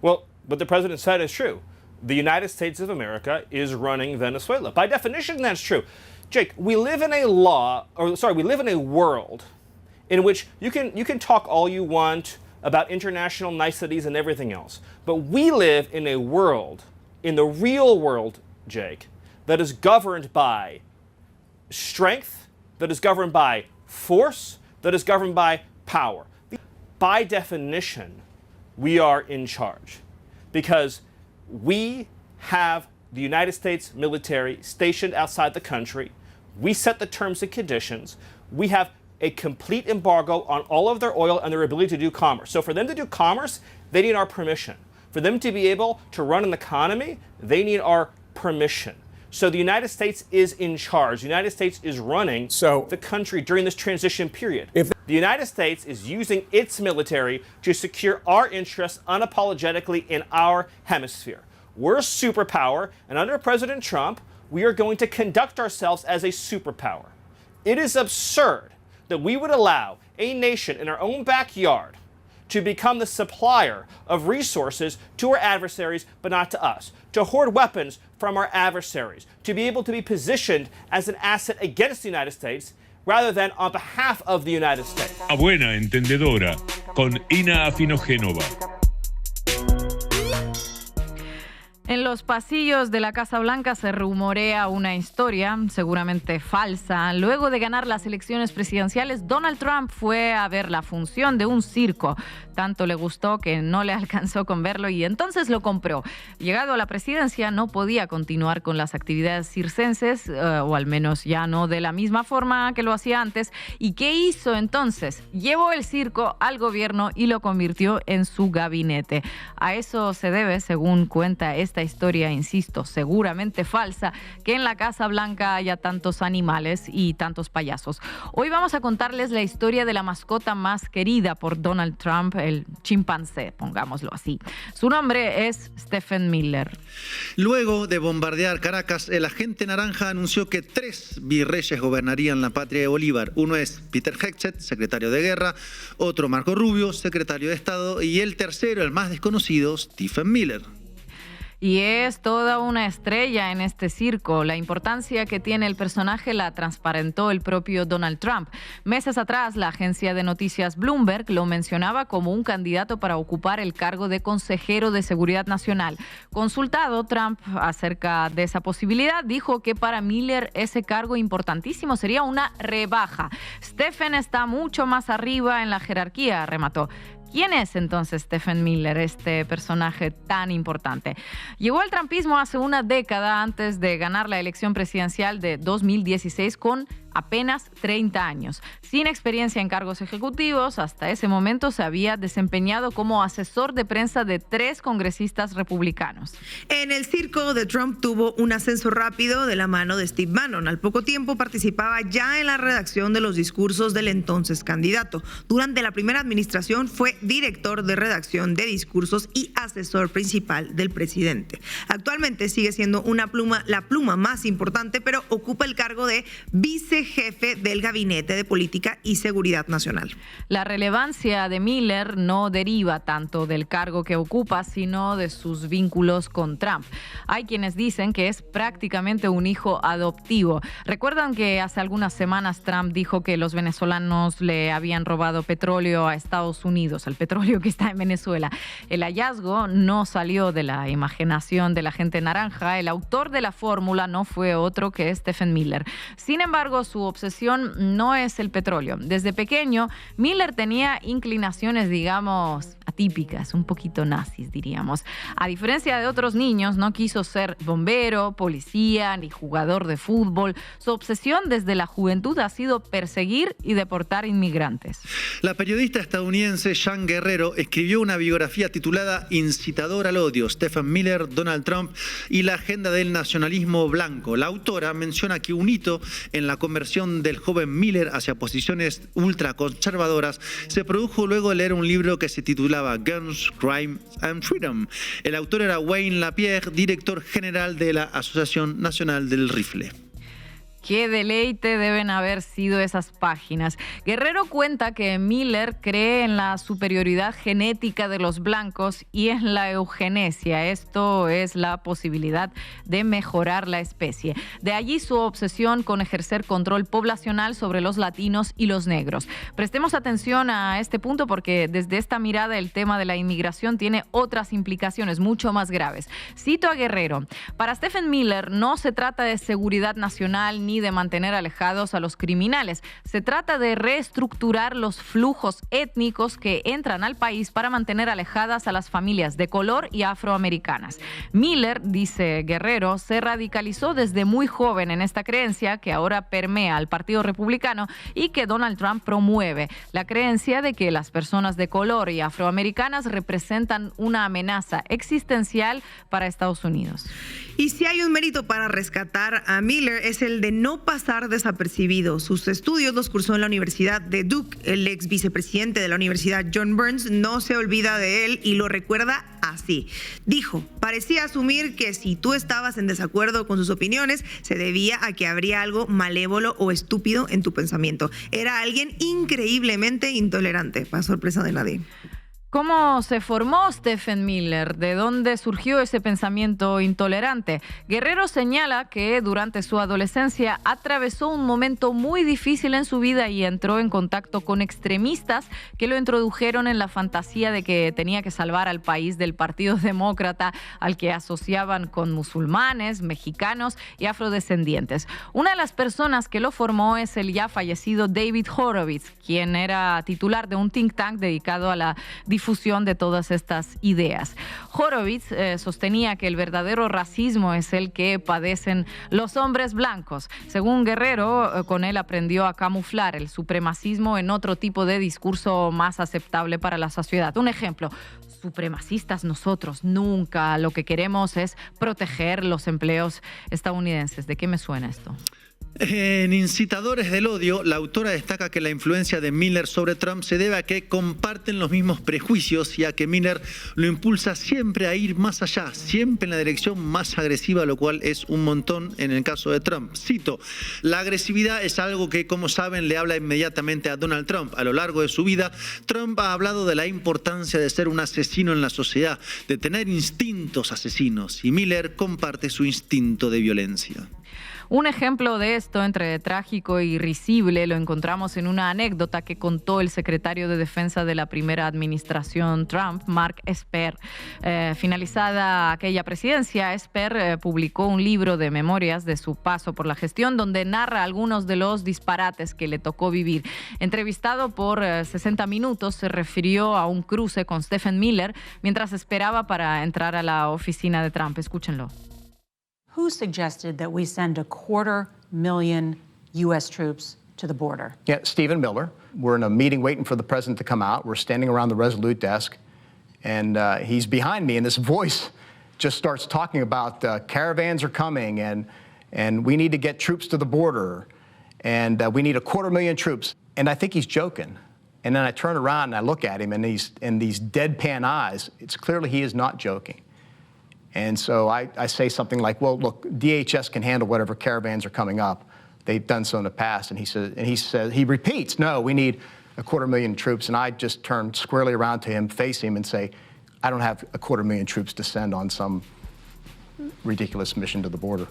Well, what the president said is true. The United States of America is running Venezuela. By definition, that's true. Jake, we live in a world in which you can talk all you want about international niceties and everything else. But we live in a world, in the real world, Jake, that is governed by strength, that is governed by force, that is governed by power. By definition, we are in charge because we have the United States military stationed outside the country. We set the terms and conditions. We have a complete embargo on all of their oil and their ability to do commerce. So for them to do commerce, they need our permission. For them to be able to run an economy, they need our permission. So the United States is in charge. The United States is running the country during this transition period. The United States is using its military to secure our interests unapologetically in our hemisphere. We're a superpower, and under President Trump, we are going to conduct ourselves as a superpower. It is absurd that we would allow a nation in our own backyard to become the supplier of resources to our adversaries, but not to us, to hoard weapons from our adversaries, to be able to be positioned as an asset against the United States rather than on behalf of the United States. A buena entendedora, con Ina Afinogénova. En los pasillos de la Casa Blanca se rumorea una historia, seguramente falsa. Luego de ganar las elecciones presidenciales, Donald Trump fue a ver la función de un circo. Tanto le gustó que no le alcanzó con verlo y entonces lo compró. Llegado a la presidencia, no podía continuar con las actividades circenses, o al menos ya no de la misma forma que lo hacía antes. ¿Y qué hizo entonces? Llevó el circo al gobierno y lo convirtió en su gabinete. A eso se debe, según cuenta esta historia, insisto, seguramente falsa, que en la Casa Blanca haya tantos animales y tantos payasos. Hoy vamos a contarles la historia de la mascota más querida por Donald Trump, el chimpancé, pongámoslo así. Su nombre es Stephen Miller. Luego de bombardear Caracas, el agente naranja anunció que 3 virreyes gobernarían la patria de Bolívar. Uno es Peter Hegseth, secretario de Guerra, otro Marco Rubio, secretario de Estado, y el tercero, el más desconocido, Stephen Miller. Y es toda una estrella en este circo. La importancia que tiene el personaje la transparentó el propio Donald Trump. Meses atrás, la agencia de noticias Bloomberg lo mencionaba como un candidato para ocupar el cargo de consejero de Seguridad Nacional. Consultado, Trump acerca de esa posibilidad, dijo que para Miller ese cargo importantísimo sería una rebaja. Stephen está mucho más arriba en la jerarquía, remató. ¿Quién es entonces Stephen Miller, este personaje tan importante? Llegó al trumpismo hace una década antes de ganar la elección presidencial de 2016 con apenas 30 años. Sin experiencia en cargos ejecutivos, hasta ese momento se había desempeñado como asesor de prensa de 3 congresistas republicanos. En el circo de Trump tuvo un ascenso rápido de la mano de Steve Bannon. Al poco tiempo participaba ya en la redacción de los discursos del entonces candidato. Durante la primera administración fue director de redacción de discursos y asesor principal del presidente. Actualmente sigue siendo la pluma más importante, pero ocupa el cargo de vicejefe del Gabinete de Política y Seguridad Nacional. La relevancia de Miller no deriva tanto del cargo que ocupa, sino de sus vínculos con Trump. Hay quienes dicen que es prácticamente un hijo adoptivo. ¿Recuerdan que hace algunas semanas Trump dijo que los venezolanos le habían robado petróleo a Estados Unidos, el petróleo que está en Venezuela? El hallazgo no salió de la imaginación de la gente naranja. El autor de la fórmula no fue otro que Stephen Miller. Sin embargo, su obsesión no es el petróleo. Desde pequeño, Miller tenía inclinaciones, digamos, atípicas, un poquito nazis, diríamos. A diferencia de otros niños, no quiso ser bombero, policía, ni jugador de fútbol. Su obsesión desde la juventud ha sido perseguir y deportar inmigrantes. La periodista estadounidense Jan Guerrero escribió una biografía titulada Incitador al odio, Stephen Miller, Donald Trump y la agenda del nacionalismo blanco. La autora menciona que un hito en la conversión del joven Miller hacia posiciones ultraconservadoras se produjo luego de leer un libro que se titulaba Guns, Crime and Freedom. El autor era Wayne Lapierre, director general de la Asociación Nacional del Rifle. Qué deleite deben haber sido esas páginas. Guerrero cuenta que Miller cree en la superioridad genética de los blancos y en la eugenesia. Esto es la posibilidad de mejorar la especie. De allí su obsesión con ejercer control poblacional sobre los latinos y los negros. Prestemos atención a este punto porque desde esta mirada el tema de la inmigración tiene otras implicaciones mucho más graves. Cito a Guerrero: para Stephen Miller no se trata de seguridad nacional ni de mantener alejados a los criminales. Se trata de reestructurar los flujos étnicos que entran al país para mantener alejadas a las familias de color y afroamericanas. Miller, dice Guerrero, se radicalizó desde muy joven en esta creencia que ahora permea al Partido Republicano y que Donald Trump promueve, la creencia de que las personas de color y afroamericanas representan una amenaza existencial para Estados Unidos. Y si hay un mérito para rescatar a Miller es el de no pasar desapercibido. Sus estudios los cursó en la Universidad de Duke. El ex vicepresidente de la universidad, John Burns, no se olvida de él y lo recuerda así. Dijo: parecía asumir que si tú estabas en desacuerdo con sus opiniones, se debía a que habría algo malévolo o estúpido en tu pensamiento. Era alguien increíblemente intolerante, para sorpresa de nadie. ¿Cómo se formó Stephen Miller? ¿De dónde surgió ese pensamiento intolerante? Guerrero señala que durante su adolescencia atravesó un momento muy difícil en su vida y entró en contacto con extremistas que lo introdujeron en la fantasía de que tenía que salvar al país del Partido Demócrata, al que asociaban con musulmanes, mexicanos y afrodescendientes. Una de las personas que lo formó es el ya fallecido David Horowitz, quien era titular de un think tank dedicado a la difusión de todas estas ideas. Horowitz sostenía que el verdadero racismo es el que padecen los hombres blancos. Según Guerrero, con él aprendió a camuflar el supremacismo en otro tipo de discurso más aceptable para la sociedad. Un ejemplo: supremacistas nosotros, nunca. Lo que queremos es proteger los empleos estadounidenses. ¿De qué me suena esto? En Incitadores del Odio, la autora destaca que la influencia de Miller sobre Trump se debe a que comparten los mismos prejuicios y a que Miller lo impulsa siempre a ir más allá, siempre en la dirección más agresiva, lo cual es un montón en el caso de Trump. Cito: la agresividad es algo que, como saben, le habla inmediatamente a Donald Trump. A lo largo de su vida, Trump ha hablado de la importancia de ser un asesino en la sociedad, de tener instintos asesinos, y Miller comparte su instinto de violencia. Un ejemplo de esto, entre trágico y risible, lo encontramos en una anécdota que contó el secretario de Defensa de la primera administración Trump, Mark Esper. Finalizada aquella presidencia, Esper publicó un libro de memorias de su paso por la gestión donde narra algunos de los disparates que le tocó vivir. Entrevistado por 60 minutos, se refirió a un cruce con Stephen Miller mientras esperaba para entrar a la oficina de Trump. Escúchenlo. Who suggested that we send 250,000 U.S. troops to the border? Yeah, Stephen Miller. We're in a meeting waiting for the president to come out. We're standing around the Resolute desk, and he's behind me, and this voice just starts talking about caravans are coming, and we need to get troops to the border, and we need 250,000 troops. And I think he's joking. And then I turn around and I look at him, and in these deadpan eyes, it's clearly he is not joking. And so I say something like, well, look, DHS can handle whatever caravans are coming up. They've done so in the past. And he repeats, no, we need 250,000 troops. And I just turn squarely around to him, face him, and say, I don't have 250,000 troops to send on some ridiculous mission to the border.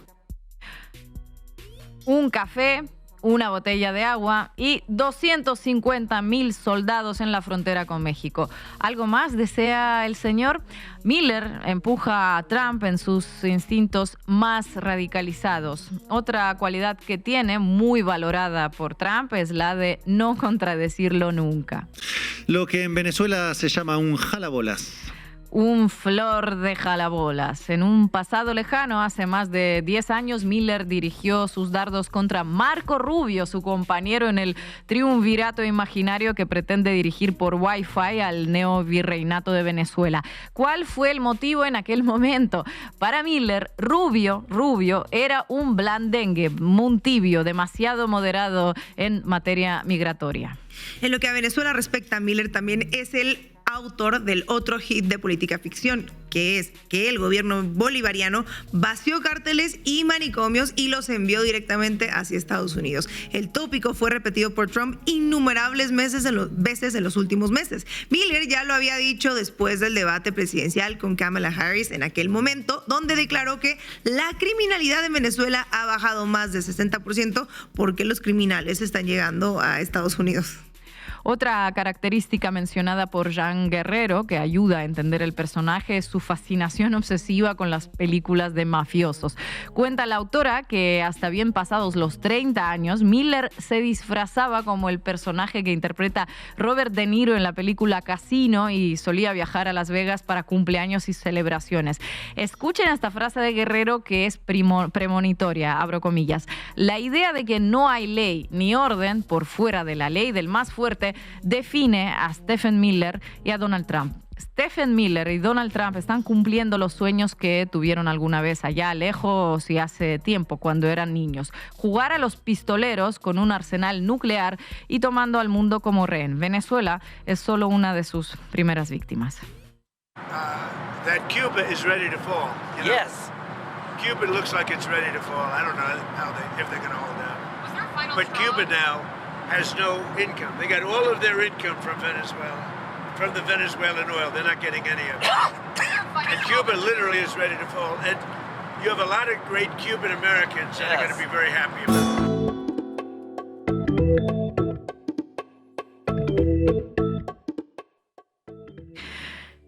Un café, una botella de agua y 250,000 soldados en la frontera con México. ¿Algo más desea el señor? Miller empuja a Trump en sus instintos más radicalizados. Otra cualidad que tiene, muy valorada por Trump, es la de no contradecirlo nunca. Lo que en Venezuela se llama un jalabolas. Un flor de jalabolas. En un pasado lejano, hace más de 10 años, Miller dirigió sus dardos contra Marco Rubio, su compañero en el triunvirato imaginario que pretende dirigir por Wi-Fi al neovirreinato de Venezuela. ¿Cuál fue el motivo en aquel momento? Para Miller, Rubio era un blandengue, un tibio, demasiado moderado en materia migratoria. En lo que a Venezuela respecta, Miller también es el autor del otro hit de política ficción, que es que el gobierno bolivariano vació cárteles y manicomios y los envió directamente hacia Estados Unidos. El tópico fue repetido por Trump innumerables veces en los últimos meses. Miller ya lo había dicho después del debate presidencial con Kamala Harris en aquel momento, donde declaró que la criminalidad en Venezuela ha bajado más del 60% porque los criminales están llegando a Estados Unidos. Otra característica mencionada por Jean Guerrero, que ayuda a entender el personaje, es su fascinación obsesiva con las películas de mafiosos. Cuenta la autora que hasta bien pasados los 30 años, Miller se disfrazaba como el personaje que interpreta Robert De Niro en la película Casino y solía viajar a Las Vegas para cumpleaños y celebraciones. Escuchen esta frase de Guerrero que es premonitoria, abro comillas. La idea de que no hay ley ni orden por fuera de la ley del más fuerte define a Stephen Miller y a Donald Trump. Stephen Miller y Donald Trump están cumpliendo los sueños que tuvieron alguna vez allá lejos y hace tiempo, cuando eran niños. Jugar a los pistoleros con un arsenal nuclear y tomando al mundo como rehén. Venezuela es solo una de sus primeras víctimas. That Cuba is ready to fall. You know? Yes. Cuba looks like it's ready to fall. I don't know if they're going to hold out. But Cuba now has no income. They got all of their income from Venezuela, from the Venezuelan oil. They're not getting any of it. And Cuba literally is ready to fall. And you have a lot of great Cuban Americans that are going to be very happy about it.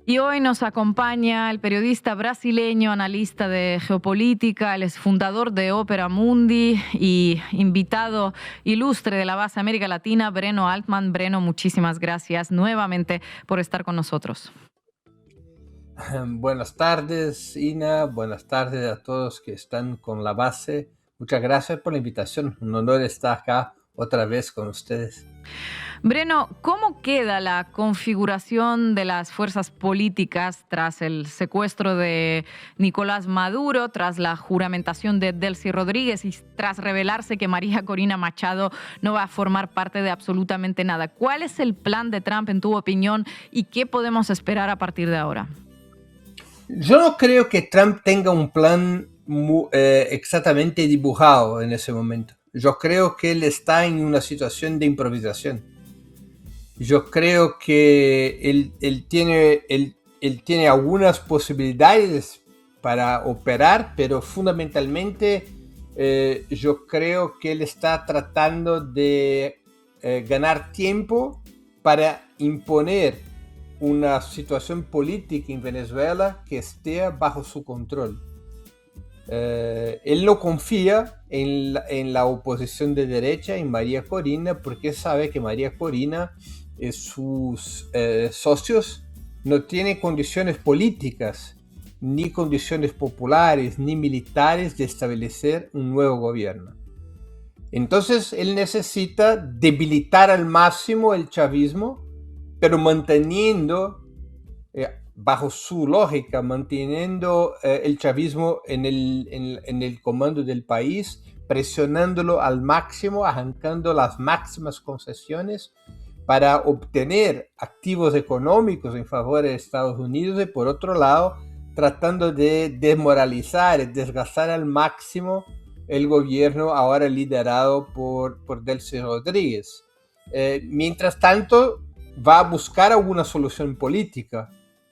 Y hoy nos acompaña el periodista brasileño, analista de geopolítica, él es fundador de Opera Mundi y invitado ilustre de la base América Latina, Breno Altman. Breno, muchísimas gracias nuevamente por estar con nosotros. Buenas tardes, Ina. Buenas tardes a todos que están con la base. Muchas gracias por la invitación. Un honor estar acá otra vez con ustedes. Breno, ¿cómo queda la configuración de las fuerzas políticas tras el secuestro de Nicolás Maduro, tras la juramentación de Delcy Rodríguez y tras revelarse que María Corina Machado no va a formar parte de absolutamente nada? ¿Cuál es el plan de Trump, en tu opinión, y qué podemos esperar a partir de ahora? Yo no creo que Trump tenga un plan exactamente dibujado en ese momento. Yo creo que él está en una situación de improvisación. Yo creo que él tiene algunas posibilidades para operar, pero fundamentalmente yo creo que él está tratando de ganar tiempo para imponer una situación política en Venezuela que esté bajo su control. Él no confía en la oposición de derecha, en María Corina, porque sabe que María Corina y sus socios no tienen condiciones políticas, ni condiciones populares, ni militares de establecer un nuevo gobierno. Entonces él necesita debilitar al máximo el chavismo, pero manteniendo, bajo su lógica, manteniendo el chavismo en el comando del país, presionándolo al máximo, arrancando las máximas concesiones para obtener activos económicos en favor de Estados Unidos y, por otro lado, tratando de desmoralizar y desgastar al máximo el gobierno ahora liderado por Delcy Rodríguez. Mientras tanto, va a buscar alguna solución política,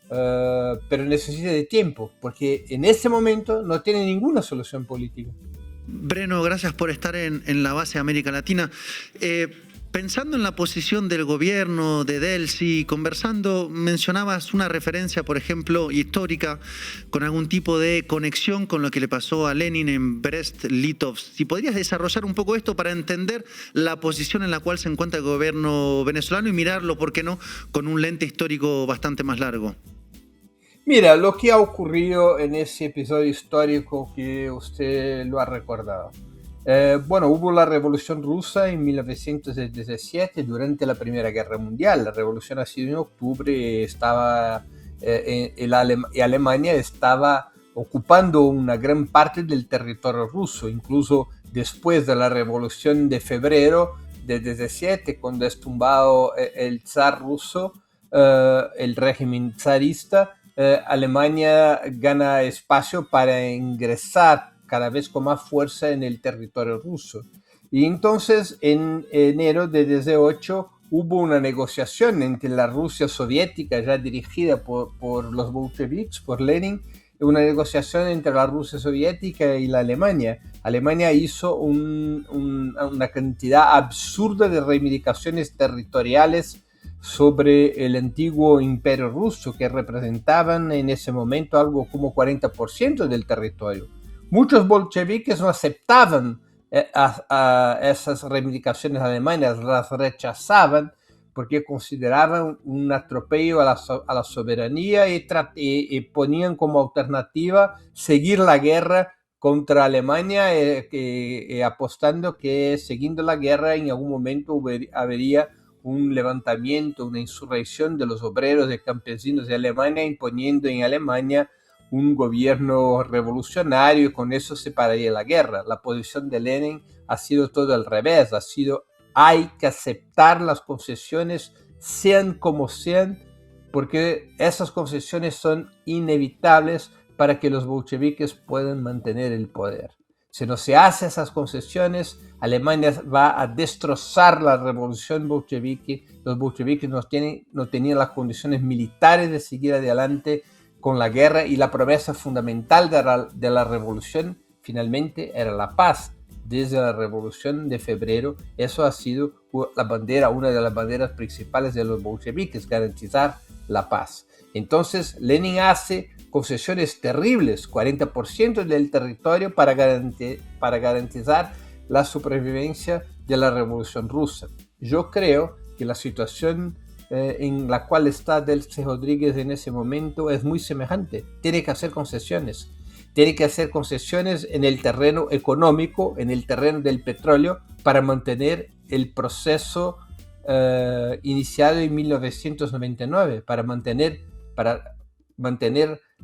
pero necesita de tiempo, porque en este momento no tiene ninguna solución política. Breno, gracias por estar en la base América Latina. Pensando en la posición del gobierno de Delcy, conversando, mencionabas una referencia, por ejemplo, histórica, con algún tipo de conexión con lo que le pasó a Lenin en Brest-Litovsk. Si podrías desarrollar un poco esto para entender la posición en la cual se encuentra el gobierno venezolano y mirarlo, ¿por qué no?, con un lente histórico bastante más largo. Mira, lo que ha ocurrido en ese episodio histórico que usted lo ha recordado. Bueno, hubo la Revolución Rusa en 1917 durante la Primera Guerra Mundial. La revolución ha sido en octubre, y Alemania estaba ocupando una gran parte del territorio ruso, incluso después de la Revolución de febrero de 17, cuando es tumbado el zar ruso, el régimen zarista. Alemania gana espacio para ingresar cada vez con más fuerza en el territorio ruso. Y entonces en enero de 18 hubo una negociación entre la Rusia soviética, ya dirigida por los bolcheviques, por Lenin, una negociación entre la Rusia soviética y la Alemania. Alemania hizo una cantidad absurda de reivindicaciones territoriales sobre el antiguo imperio ruso, que representaban en ese momento algo como 40% del territorio. Muchos bolcheviques no aceptaban a esas reivindicaciones alemanas, las rechazaban porque consideraban un atropello a la soberanía y ponían como alternativa seguir la guerra contra Alemania, apostando que siguiendo la guerra en algún momento habría un levantamiento, una insurrección de los obreros y campesinos de Alemania, imponiendo en Alemania un gobierno revolucionario, y con eso se pararía la guerra. La posición de Lenin ha sido todo al revés, hay que aceptar las concesiones, sean como sean, porque esas concesiones son inevitables para que los bolcheviques puedan mantener el poder. Si no se hace esas concesiones, Alemania va a destrozar la revolución bolchevique. Los bolcheviques no tenían las condiciones militares de seguir adelante con la guerra, y la promesa fundamental de la revolución finalmente era la paz. Desde la revolución de febrero, eso ha sido una de las banderas principales de los bolcheviques, garantizar la paz. Entonces Lenin hace concesiones terribles, 40% del territorio para garantizar la supervivencia de la revolución rusa. Yo creo que la situación en la cual está Delcy Rodríguez en ese momento es muy semejante. Tiene que hacer concesiones. Tiene que hacer concesiones en el terreno económico, en el terreno del petróleo, para mantener el proceso iniciado en 1999, para mantener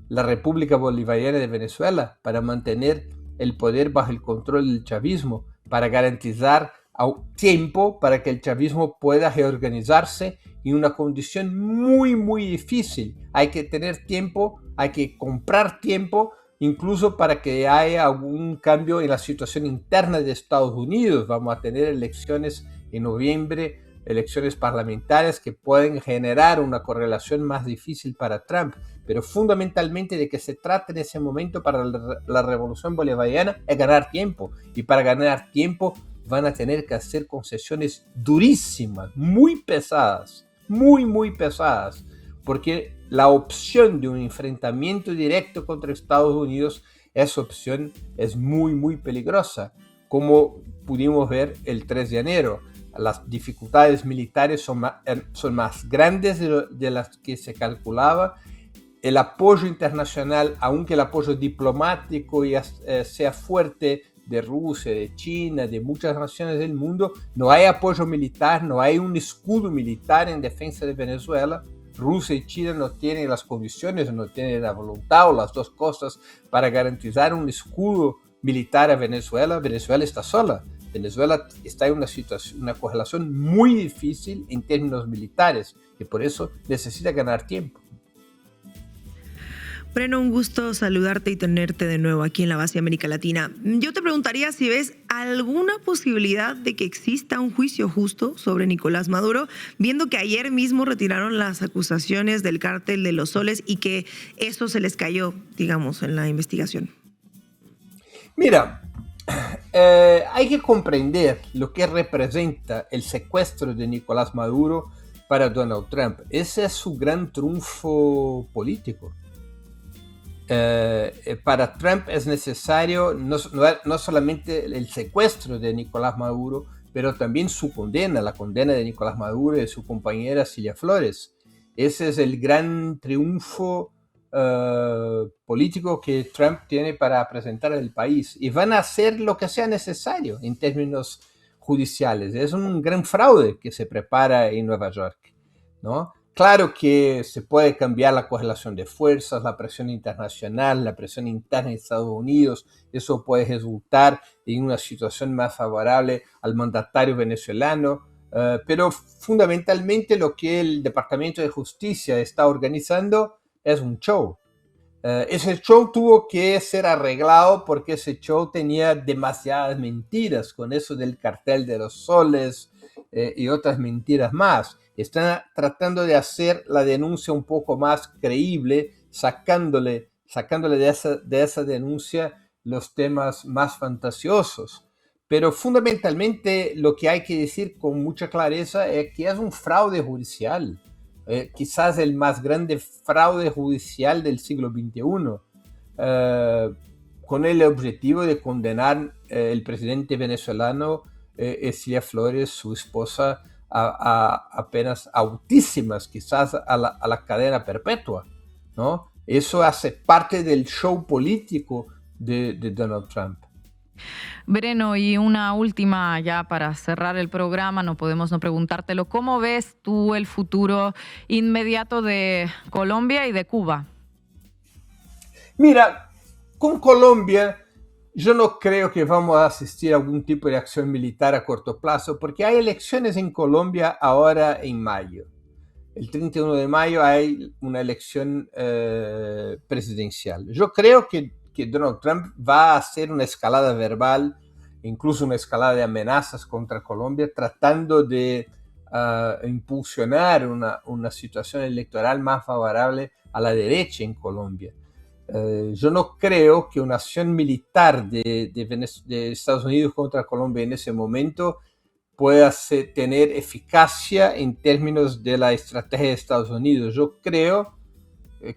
la República Bolivariana de Venezuela, para mantener el poder bajo el control del chavismo, para garantizar tiempo para que el chavismo pueda reorganizarse en una condición muy, muy difícil. Hay que tener tiempo, hay que comprar tiempo, incluso para que haya algún cambio en la situación interna de Estados Unidos. Vamos a tener elecciones en noviembre, elecciones parlamentarias que pueden generar una correlación más difícil para Trump. Pero fundamentalmente de que se trata en ese momento para la revolución bolivariana es ganar tiempo. Y para ganar tiempo van a tener que hacer concesiones durísimas, muy pesadas, muy, muy pesadas, porque la opción de un enfrentamiento directo contra Estados Unidos, esa opción es muy, muy peligrosa, como pudimos ver el 3 de enero. Las dificultades militares son más grandes de las que se calculaba. El apoyo internacional, aunque el apoyo diplomático sea fuerte, de Rusia, de China, de muchas naciones del mundo, no hay apoyo militar, no hay un escudo militar en defensa de Venezuela. Rusia y China no tienen las condiciones, no tienen la voluntad o las dos cosas para garantizar un escudo militar a Venezuela. Venezuela está sola. Venezuela está en una correlación muy difícil en términos militares y por eso necesita ganar tiempo. Breno, un gusto saludarte y tenerte de nuevo aquí en la base América Latina. Yo te preguntaría si ves alguna posibilidad de que exista un juicio justo sobre Nicolás Maduro, viendo que ayer mismo retiraron las acusaciones del cártel de los soles y que eso se les cayó, digamos, en la investigación. Mira, hay que comprender lo que representa el secuestro de Nicolás Maduro para Donald Trump. Ese es su gran triunfo político. Para Trump es necesario no solamente el secuestro de Nicolás Maduro, pero también su condena, la condena de Nicolás Maduro y de su compañera Cilia Flores. Ese es el gran triunfo político que Trump tiene para presentar al país. Y van a hacer lo que sea necesario en términos judiciales. Es un gran fraude que se prepara en Nueva York, ¿no? Claro que se puede cambiar la correlación de fuerzas, la presión internacional, la presión interna en Estados Unidos. Eso puede resultar en una situación más favorable al mandatario venezolano. Pero fundamentalmente lo que el Departamento de Justicia está organizando es un show. Ese show tuvo que ser arreglado porque ese show tenía demasiadas mentiras con eso del cartel de los soles y otras mentiras más. Están tratando de hacer la denuncia un poco más creíble, sacándole de esa denuncia los temas más fantasiosos. Pero fundamentalmente lo que hay que decir con mucha clareza es que es un fraude judicial. Quizás el más grande fraude judicial del siglo XXI, con el objetivo de condenar el presidente venezolano Cilia Flores, su esposa, a penas altísimas, quizás a la cadena perpetua, ¿no? Eso hace parte del show político de Donald Trump. Breno, y una última ya para cerrar el programa, no podemos no preguntártelo. ¿Cómo ves tú el futuro inmediato de Colombia y de Cuba? Mira, con Colombia yo no creo que vamos a asistir a algún tipo de acción militar a corto plazo, porque hay elecciones en Colombia ahora en mayo. El 31 de mayo hay una elección presidencial. Yo creo que Donald Trump va a hacer una escalada verbal, incluso una escalada de amenazas contra Colombia, tratando de impulsionar una situación electoral más favorable a la derecha en Colombia. Yo no creo que una acción militar de Estados Unidos contra Colombia en ese momento pueda tener eficacia en términos de la estrategia de Estados Unidos. Yo creo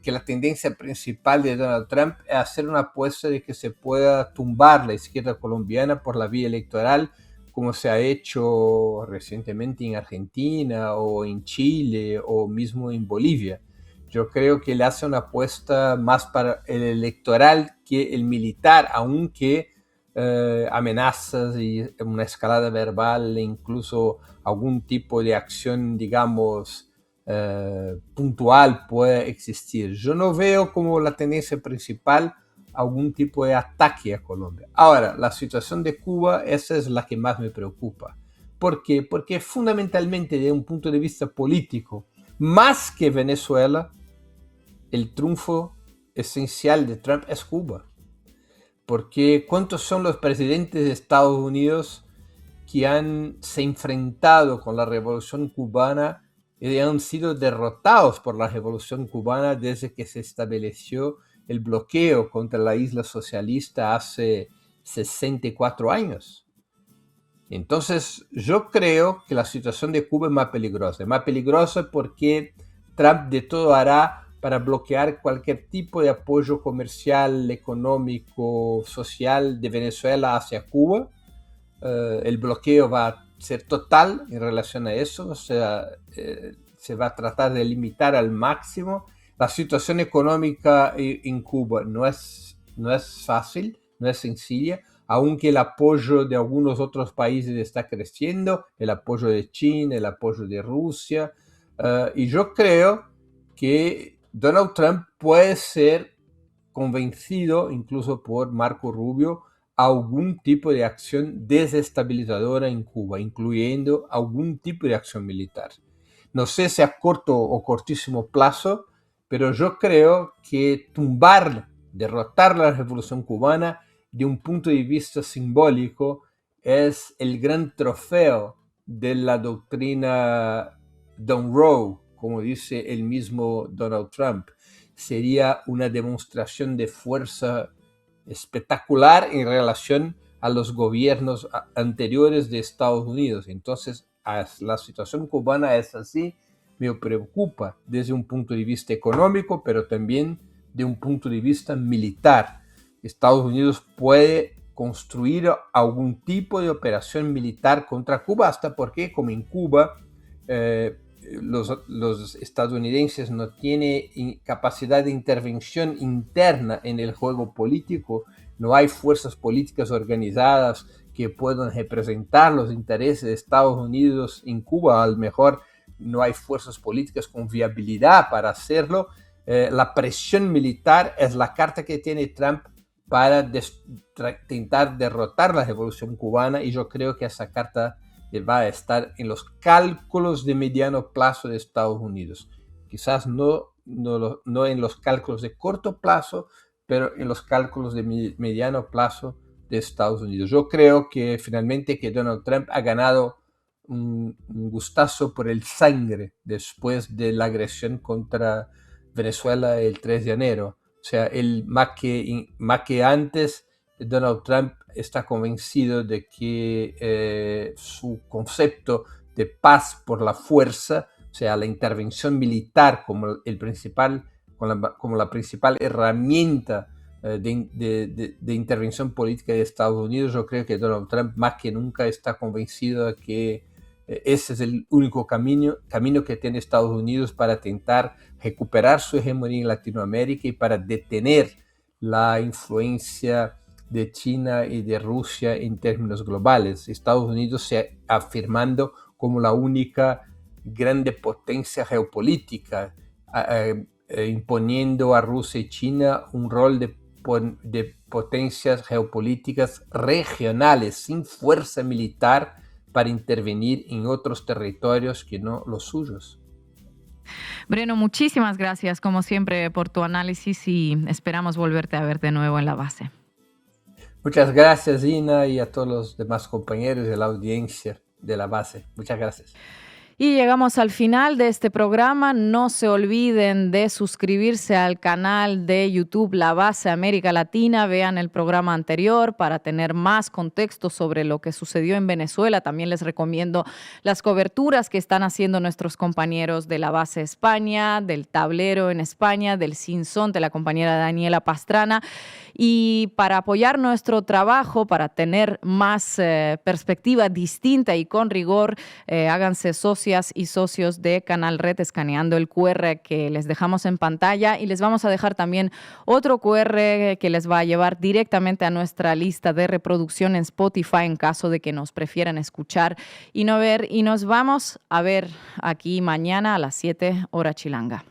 que la tendencia principal de Donald Trump es hacer una apuesta de que se pueda tumbar la izquierda colombiana por la vía electoral, como se ha hecho recientemente en Argentina o en Chile o mismo en Bolivia. Yo creo que le hace una apuesta más para el electoral que el militar, aunque amenazas y una escalada verbal e incluso algún tipo de acción, digamos, puntual puede existir. Yo no veo como la tendencia principal algún tipo de ataque a Colombia. Ahora, la situación de Cuba, esa es la que más me preocupa. ¿Por qué? Porque fundamentalmente desde un punto de vista político, más que Venezuela, el triunfo esencial de Trump es Cuba. Porque ¿cuántos son los presidentes de Estados Unidos que han se enfrentado con la revolución cubana y han sido derrotados por la revolución cubana desde que se estableció el bloqueo contra la isla socialista hace 64 años? Entonces, yo creo que la situación de Cuba es más peligrosa porque Trump de todo hará para bloquear cualquier tipo de apoyo comercial, económico, social de Venezuela hacia Cuba. El bloqueo va a ser total en relación a eso, o sea, se va a tratar de limitar al máximo. La situación económica en Cuba no es fácil, no es sencilla, aunque el apoyo de algunos otros países está creciendo, el apoyo de China, el apoyo de Rusia, y yo creo que Donald Trump puede ser convencido, incluso por Marco Rubio, a algún tipo de acción desestabilizadora en Cuba, incluyendo algún tipo de acción militar. No sé si a corto o cortísimo plazo, pero yo creo que derrotar la revolución cubana de un punto de vista simbólico es el gran trofeo de la doctrina Don't Row, como dice el mismo Donald Trump. Sería una demostración de fuerza espectacular en relación a los gobiernos anteriores de Estados Unidos. Entonces, la situación cubana es así, me preocupa desde un punto de vista económico, pero también de un punto de vista militar. Estados Unidos puede construir algún tipo de operación militar contra Cuba, hasta porque, como en Cuba, los estadounidenses no tienen capacidad de intervención interna en el juego político, no hay fuerzas políticas organizadas que puedan representar los intereses de Estados Unidos en Cuba, a lo mejor no hay fuerzas políticas con viabilidad para hacerlo. La presión militar es la carta que tiene Trump para intentar derrotar la revolución cubana, y yo creo que esa carta va a estar en los cálculos de mediano plazo de Estados Unidos. Quizás no en los cálculos de corto plazo, pero en los cálculos de mediano plazo de Estados Unidos. Yo creo que finalmente que Donald Trump ha ganado un gustazo por el sangre después de la agresión contra Venezuela el 3 de enero. O sea, más que antes, Donald Trump está convencido de que su concepto de paz por la fuerza, o sea, la intervención militar como la principal herramienta de intervención política de Estados Unidos, yo creo que Donald Trump más que nunca está convencido de que ese es el único camino que tiene Estados Unidos para intentar recuperar su hegemonía en Latinoamérica y para detener la influencia de China y de Rusia en términos globales. Estados Unidos se afirmando como la única grande potencia geopolítica, imponiendo a Rusia y China un rol de potencias geopolíticas regionales sin fuerza militar para intervenir en otros territorios que no los suyos. Breno, muchísimas gracias como siempre por tu análisis y esperamos volverte a ver de nuevo en la base. Muchas gracias, Ina, y a todos los demás compañeros de la audiencia de la base. Muchas gracias. Y llegamos al final de este programa. No se olviden de suscribirse al canal de YouTube La Base América Latina. Vean el programa anterior para tener más contexto sobre lo que sucedió en Venezuela. También les recomiendo las coberturas que están haciendo nuestros compañeros de La Base España, del Tablero en España, del Cinzón, de la compañera Daniela Pastrana. Y para apoyar nuestro trabajo, para tener más perspectiva distinta y con rigor, háganse socios y socios de Canal Red escaneando el QR que les dejamos en pantalla, y les vamos a dejar también otro QR que les va a llevar directamente a nuestra lista de reproducción en Spotify en caso de que nos prefieran escuchar y no ver. Y nos vamos a ver aquí mañana a las 7 hora chilanga.